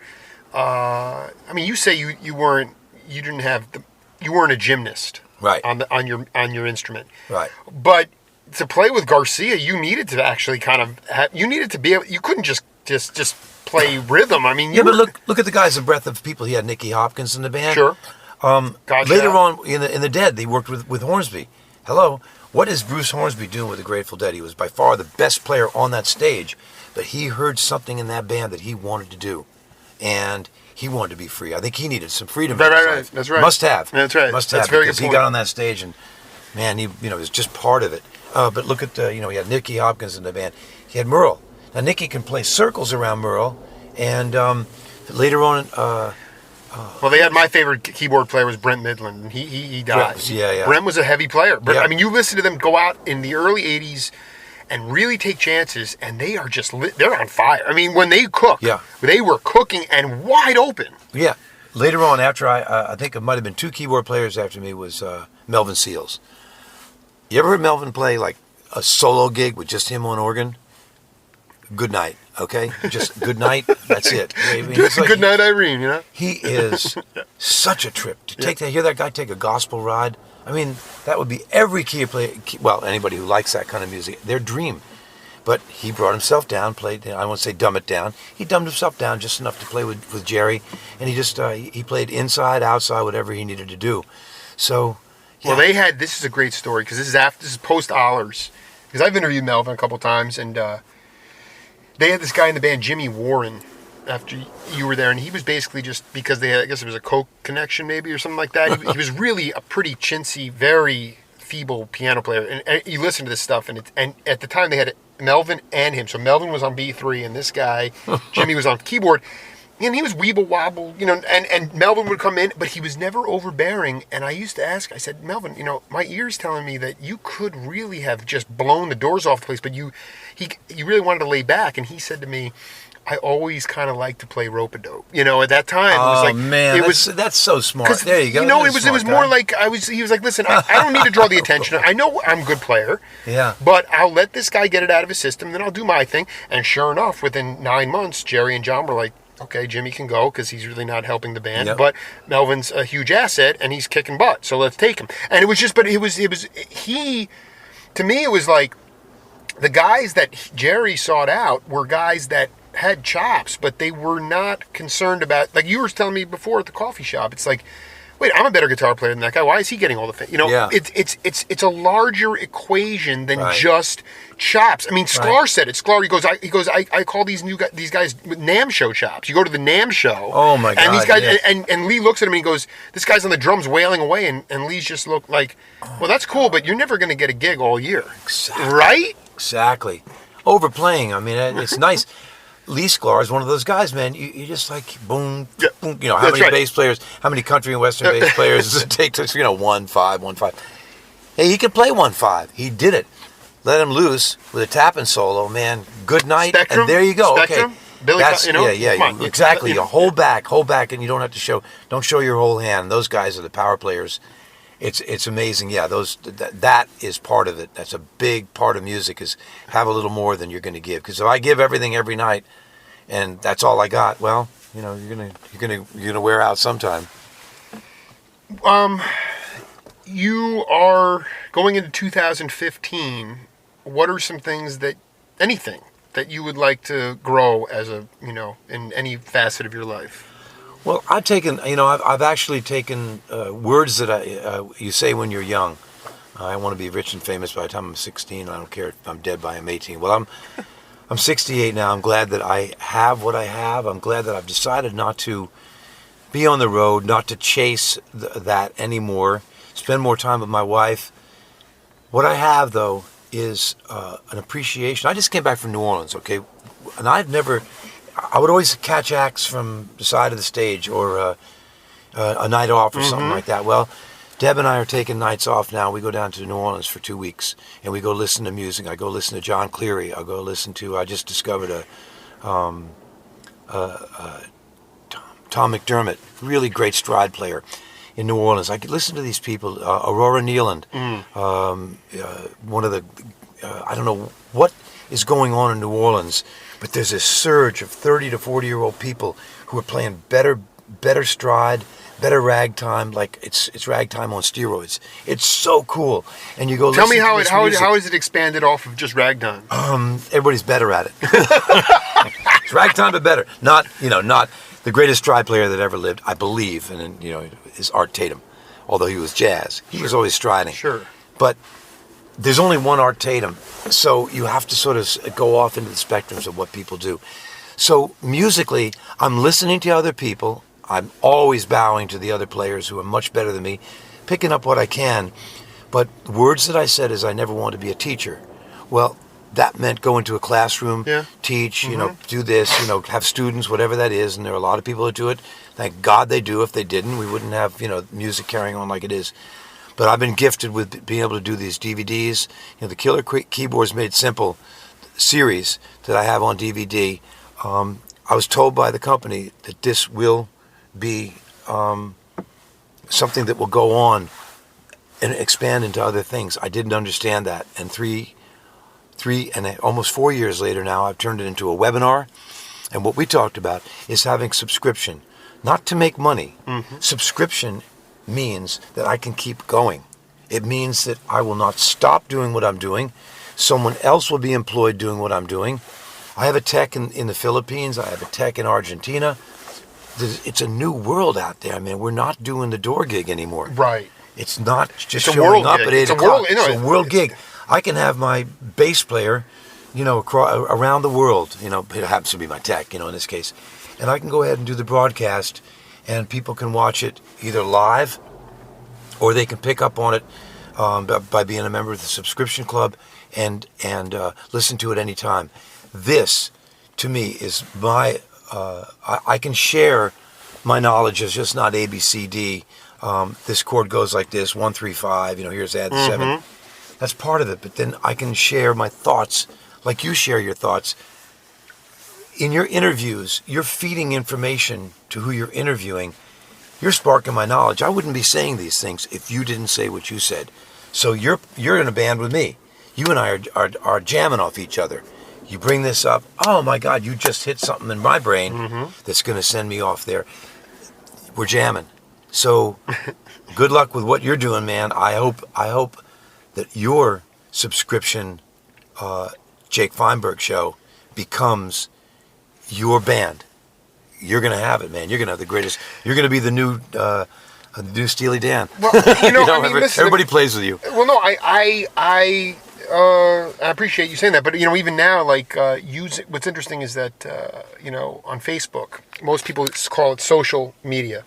you say you weren't a gymnast, right, on your instrument, right, but to play with Garcia, you needed to actually kind of you needed to be able. You couldn't just play rhythm. But look at the guys, the breadth of people. He had Nicky Hopkins in the band. Sure. Later on in the Dead, they worked with Hornsby. Hello, what is Bruce Hornsby doing with the Grateful Dead? He was by far the best player on that stage, but he heard something in that band that he wanted to do, and he wanted to be free. I think he needed some freedom. Right. That's right. Must have. That's right. Must have. That's very because good point. He got on that stage and man, he was just part of it. But look at he had Nicky Hopkins in the band. He had Merle. Now Nicky can play circles around Merle, and later on. Well, they had my favorite keyboard player was Brent Midland, and he died. Yeah. Brent was a heavy player. But, yeah. You listen to them go out in the early 80s and really take chances, and they are just they're on fire. When they cook, they were cooking and wide open. Yeah. Later on, after I think it might have been two keyboard players after me was Melvin Seals. You ever heard Melvin play like a solo gig with just him on organ? Good night, okay? Just good night. That's it. Good night, Irene. He is such a trip to hear that guy take a gospel ride. That would be every keyboard player. Well, anybody who likes that kind of music, their dream. But he brought himself down, played. I won't say dumb it down. He dumbed himself down just enough to play with Jerry, and he just he played inside, outside, whatever he needed to do. So. Yeah. Well, they had. This is a great story because this is post Ahlers. Because I've interviewed Melvin a couple times, and they had this guy in the band, Jimmy Warren, after you were there, and he was basically just because they had, I guess it was a coke connection maybe or something like that. He was really a pretty chintzy, very feeble piano player, and you listen to this stuff, and at the time they had Melvin and him. So Melvin was on B3, and this guy, Jimmy, was on keyboard. And he was weeble wobble, and Melvin would come in, but he was never overbearing. And I used to ask, I said, Melvin, my ear's telling me that you could really have just blown the doors off the place, but you really wanted to lay back. And he said to me, I always kind of like to play rope-a-dope. At that time, it was like, man, that's so smart. There you go. It was more like he was like, listen, I don't need to draw the attention. I know I'm a good player. Yeah. But I'll let this guy get it out of his system, then I'll do my thing. And sure enough, within 9 months, Jerry and John were like, okay, Jimmy can go because he's really not helping the band. Yep. But Melvin's a huge asset and he's kicking butt, so let's take him. And it was to me, it was like the guys that Jerry sought out were guys that had chops, but they were not concerned about, like you were telling me before at the coffee shop. It's like, wait, I'm a better guitar player than that guy. Why is he getting all the fame? Yeah. It's a larger equation than just chops. Sklar said it. Sklar, he goes. I call these guys NAMM show chops. You go to the NAMM show. Oh my God! And these guys, and Lee looks at him and he goes, "This guy's on the drums wailing away," and Lee's just looked like, "Well, that's cool, but you're never going to get a gig all year, exactly. Right?" Exactly. Overplaying. It's nice. Lee Sklar is one of those guys, man. You just like boom, boom. How many bass players? How many country and western bass players does it take to 1-5? Hey, he could play 1-5. He did it. Let him loose with a tapping solo, man. Good night, Spectrum? and there you go. Spectrum? Okay, Billy, exactly. You hold back, and you don't have to don't show your whole hand. Those guys are the power players. It's amazing. Yeah, that is part of it. That's a big part of music, is have a little more than you're going to give. Because if I give everything every night, and that's all I got, well, you're gonna wear out sometime. You are going into 2015. What are some things anything that you would like to grow as in any facet of your life? Well, I've actually taken words that you say when you're young. I want to be rich and famous by the time I'm 16. I don't care if I'm dead by I'm 18. Well, I'm 68 now. I'm glad that I have what I have. I'm glad that I've decided not to be on the road, not to chase that anymore, spend more time with my wife. What I have, though, is an appreciation. I just came back from New Orleans, okay? And I would always catch acts from the side of the stage or a night off or something like that. Well, Deb and I are taking nights off now. We go down to New Orleans for 2 weeks, and we go listen to music. I go listen to John Cleary. I just discovered Tom McDermott, really great stride player in New Orleans. I could listen to these people. Aurora Nealand, one of the, I don't know what is going on in New Orleans, but there's this surge of 30 to 40-year-old people who are playing better stride, better ragtime, like it's ragtime on steroids. It's so cool. And you go. Tell me how is it expanded off of just ragtime? Everybody's better at it. It's ragtime, but better. Not the greatest stride player that ever lived, I believe, and is Art Tatum. Although he was jazz, he was always striding. Sure. But there's only one Art Tatum, so you have to sort of go off into the spectrums of what people do. So musically, I'm listening to other people. I'm always bowing to the other players who are much better than me, picking up what I can. But words that I said is I never wanted to be a teacher. Well, that meant go into a classroom, teach, do this, have students, whatever that is. And there are a lot of people that do it. Thank God they do. If they didn't, we wouldn't have, music carrying on like it is. But I've been gifted with being able to do these DVDs. The Killer Keyboards Made Simple series that I have on DVD. I was told by the company that this will be something that will go on and expand into other things. I didn't understand that. And three and almost 4 years later now, I've turned it into a webinar. And what we talked about is having subscription, not to make money. Subscription means that I can keep going. It means that I will not stop doing what I'm doing. Someone else will be employed doing what I'm doing. I have a tech in the Philippines. I have a tech in Argentina. It's a new world out there. I mean, we're not doing the door gig anymore. Right. It's not just showing up at 8 o'clock. It's a world gig. I can have my bass player, around the world. It happens to be my tech, in this case. And I can go ahead and do the broadcast, and people can watch it either live or they can pick up on it by being a member of the subscription club and listen to it anytime. This, to me, is my... I can share my knowledge as just not A, B, C, D. This chord goes like this, 1, 3, 5. Here's add 7. That's part of it. But then I can share my thoughts, like you share your thoughts. In your interviews, you're feeding information to who you're interviewing. You're sparking my knowledge. I wouldn't be saying these things if you didn't say what you said. So you're in a band with me. You and I are jamming off each other. You bring this up, oh my God, you just hit something in my brain that's going to send me off there. We're jamming. So good luck with what you're doing, man. I hope that your subscription Jake Feinberg show becomes your band. You're going to have it, man. You're going to have the greatest. You're going to be the new Steely Dan. Well, everybody plays with you. Well, no, I appreciate you saying that, but even now, what's interesting is that on Facebook, most people call it social media.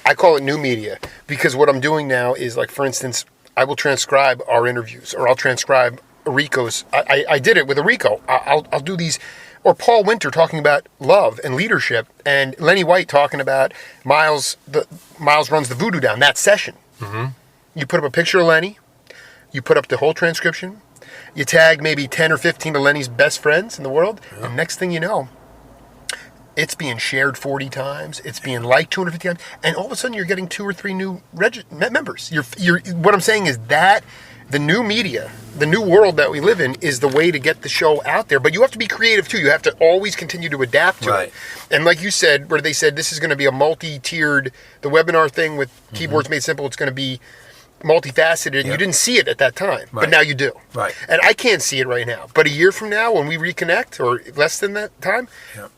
I call it new media because what I'm doing now is, like, for instance, I will transcribe our interviews, or I'll transcribe Rico's. I did it with Rico. I'll do these, or Paul Winter talking about love and leadership, and Lenny White talking about Miles runs the voodoo down. That session. You put up a picture of Lenny. You put up the whole transcription. You tag maybe 10 or 15 of Lenny's best friends in the world, and next thing you know, it's being shared 40 times. It's being liked 250 times, and all of a sudden you're getting 2 or 3 new members. What I'm saying is that the new media, the new world that we live in, is the way to get the show out there. But you have to be creative too. You have to always continue to adapt to it. And like you said, where they said this is going to be a multi-tiered, the webinar thing with Keyboards Made Simple, it's going to be multifaceted, and you didn't see it at that time, but now you do. Right. And I can't see it right now. But a year from now, when we reconnect, or less than that time,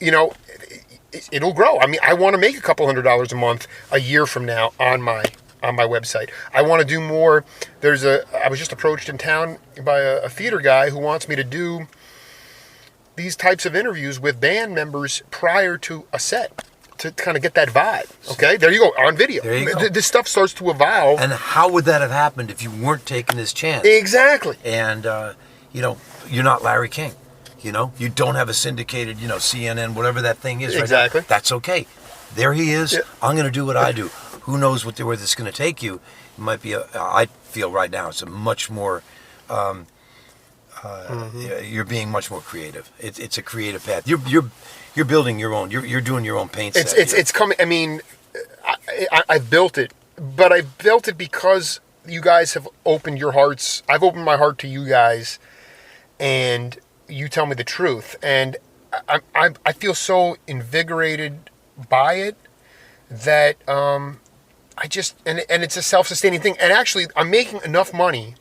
it'll grow. I mean, I want to make a couple $100 a month a year from now on my website. I want to do more. I was just approached in town by a theater guy who wants me to do these types of interviews with band members prior to a set to kind of get that vibe. Okay, there you go, on video. There you go. This stuff starts to evolve. And how would that have happened if you weren't taking this chance? Exactly. And, you're not Larry King. You don't have a syndicated, CNN, whatever that thing is. Exactly. Right now. That's okay. There he is. Yeah. I'm going to do what I do. Who knows where this is going to take you? It might be, I feel right now, it's a much more, you're being much more creative. It's a creative path. You're building your own, you're doing your own paint set. It's coming, I mean, I've built it, but I've built it because you guys have opened your hearts. I've opened my heart to you guys, and you tell me the truth, and I feel so invigorated by it that I just and it's a self-sustaining thing. And actually, I'm making enough money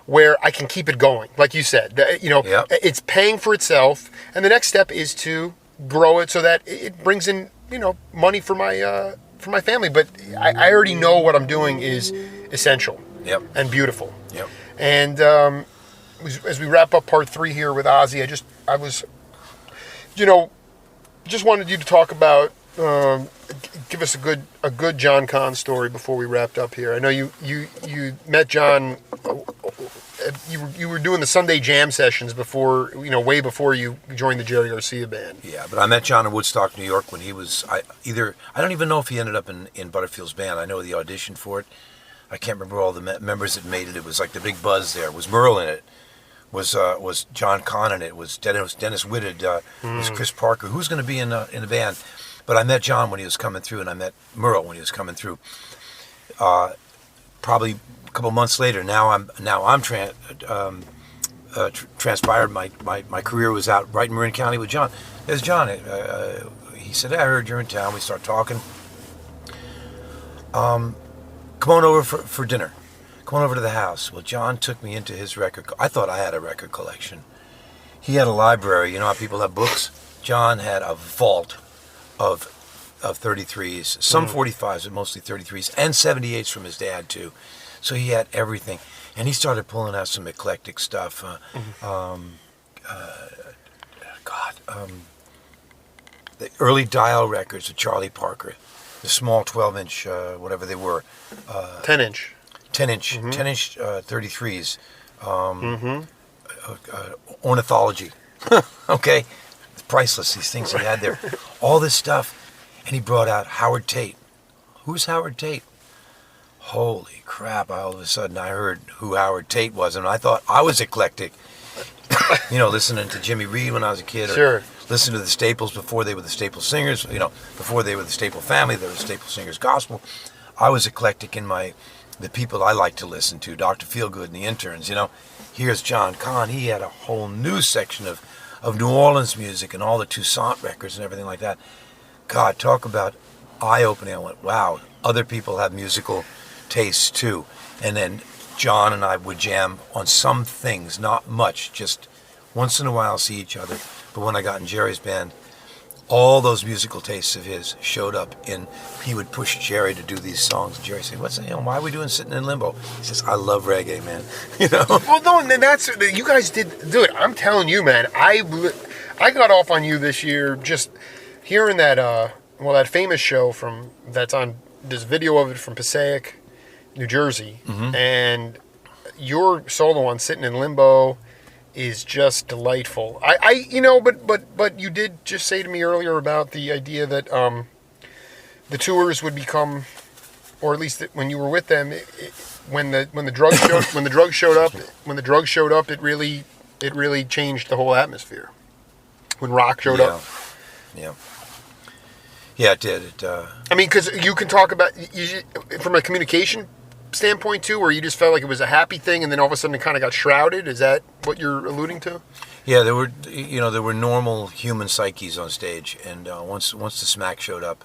where I can keep it going, like you said. Yep. It's paying for itself, and the next step is to grow it so that it brings in money for my family. But I already know what I'm doing is essential. Yep. And beautiful. Yep. And as we wrap up part 3 here with Ozzie, I just wanted you to talk about, give us a good John Conn story before we wrapped up here. I know you met John. You were doing the Sunday jam sessions before, way before you joined the Jerry Garcia band. Yeah, but I met John in Woodstock, New York when he was, I don't even know if he ended up in Butterfield's band. I know he auditioned for it. I can't remember all the members that made it. It was like the big buzz there. It was Merle in it. Was John Conn in it. Was Dennis Whitted. Was Chris Parker. Who's going to be in the band? But I met John when he was coming through, and I met Merle when he was coming through. Probably a couple months later. Now I'm transpired. My career was out right in Marin County with John. There's John. He said, "I heard you're in town." We start talking. Come on over for dinner. Come on over to the house. Well, John took me into his record. I thought I had a record collection. He had a library. You know how people have books? John had a vault of 33s, some 45s, but mostly 33s, and 78s from his dad, too. So he had everything. And he started pulling out some eclectic stuff. The early dial records of Charlie Parker, the small 12-inch, whatever they were. 10-inch. 10-inch 33s. Ornithology. Okay? It's priceless, these things he had there. All this stuff. And he brought out Howard Tate. Who's Howard Tate? Holy crap, all of a sudden I heard who Howard Tate was, and I thought I was eclectic. Listening to Jimmy Reed when I was a kid, or Sure. listening to the Staples before they were the Staple Singers, before they were the Staple Family, they were the Staple Singers Gospel. I was eclectic in the people I like to listen to, Dr. Feelgood and the Interns, Here's John Conn. He had a whole new section of New Orleans music and all the Toussaint records and everything like that. God, talk about eye-opening. I went, wow, other people have musical tastes too. And then John and I would jam on some things, not much, just once in a while see each other. But when I got in Jerry's band, all those musical tastes of his showed up he would push Jerry to do these songs. And Jerry said, why are we doing Sitting in Limbo? He says, I love reggae, man. Well, no, and that's, you guys did do it. I'm telling you, man, I got off on you this year just hearing that, that famous show that's on, this video of it from Passaic, New Jersey, and your solo on Sitting in Limbo is just delightful. But you did just say to me earlier about the idea that the tours would become, or at least when you were with them, when the drugs showed up, it really changed the whole atmosphere. When rock showed up. Yeah, it did. Because you can talk about from a communication standpoint too, where you just felt like it was a happy thing, and then all of a sudden it kind of got shrouded. Is that what you're alluding to? Yeah, there were normal human psyches on stage, and once the smack showed up,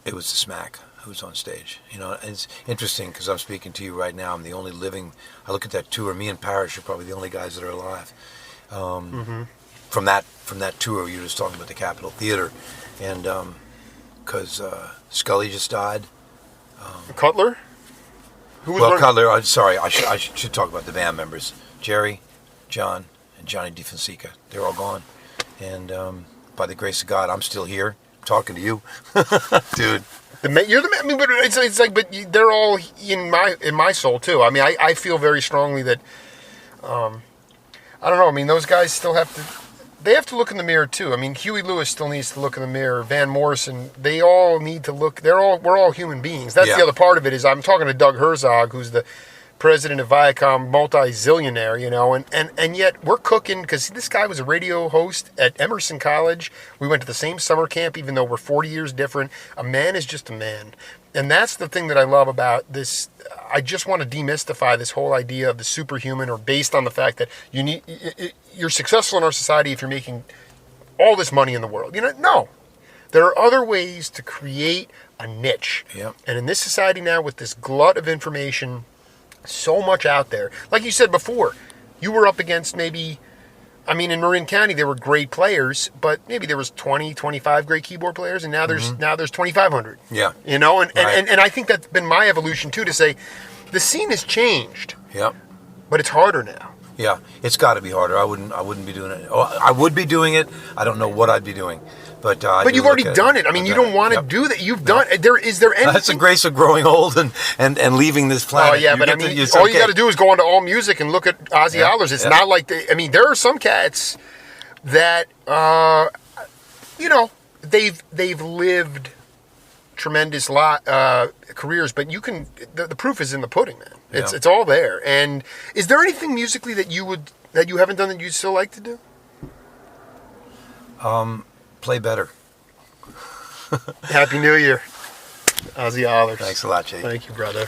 it was the smack who was on stage. And it's interesting because I'm speaking to you right now. I'm the only living. I look at that tour. Me and Parrish are probably the only guys that are alive. From that tour, you were just talking about the Capitol Theater, and because Scully just died. Cutler? Cutler. Sorry, I should talk about the band members: Jerry, John, Johnny DeFonseca. They're all gone. And by the grace of God, I'm still here talking to you, dude. You're the man. I mean, but it's like, but they're all in my soul too. I mean, I feel very strongly that, I don't know. I mean, those guys still have to. They have to look in the mirror too. I mean, Huey Lewis still needs to look in the mirror. Van Morrison, they all need to look. We're all human beings. That's the other part of it. Is I'm talking to Doug Herzog, who's the president of Viacom, multi-zillionaire, you know, and yet we're cooking because this guy was a radio host at Emerson College. We went to the same summer camp, even though we're 40 years different. A man is just a man. And that's the thing that I love about this. I just want to demystify this whole idea of the superhuman, or based on the fact that you're successful in our society if you're making all this money in the world. You know, no. There are other ways to create a niche. Yep. And in this society now, with this glut of information, so much out there. Like you said before, you were up against maybe, I mean, in Marin County, there were great players, but maybe there was 20, 25 great keyboard players, and now there's 2,500. Yeah. You know, and Right. I think that's been my evolution, too, to say the scene has changed, Yep. but it's harder now. Yeah, it's got to be harder. I wouldn't be doing it. Oh, I would be doing it. I don't know what I'd be doing, but You've already done it. I mean, you don't want to do that. You've done. Is there anything? That's the grace of growing old and leaving this planet. Oh yeah, You but I get to- mean, it's all okay. you got to do is go onto All Music and look at Ozzie Ahlers. It's not like I mean, there are some cats that you know, they've lived tremendous careers, but you can. The proof is in the pudding, man. It's all there. And is there anything musically that you haven't done that you'd still like to do? Play better. Happy New Year, Ozzie Ahlers. Thanks a lot, Jake. Thank you, brother.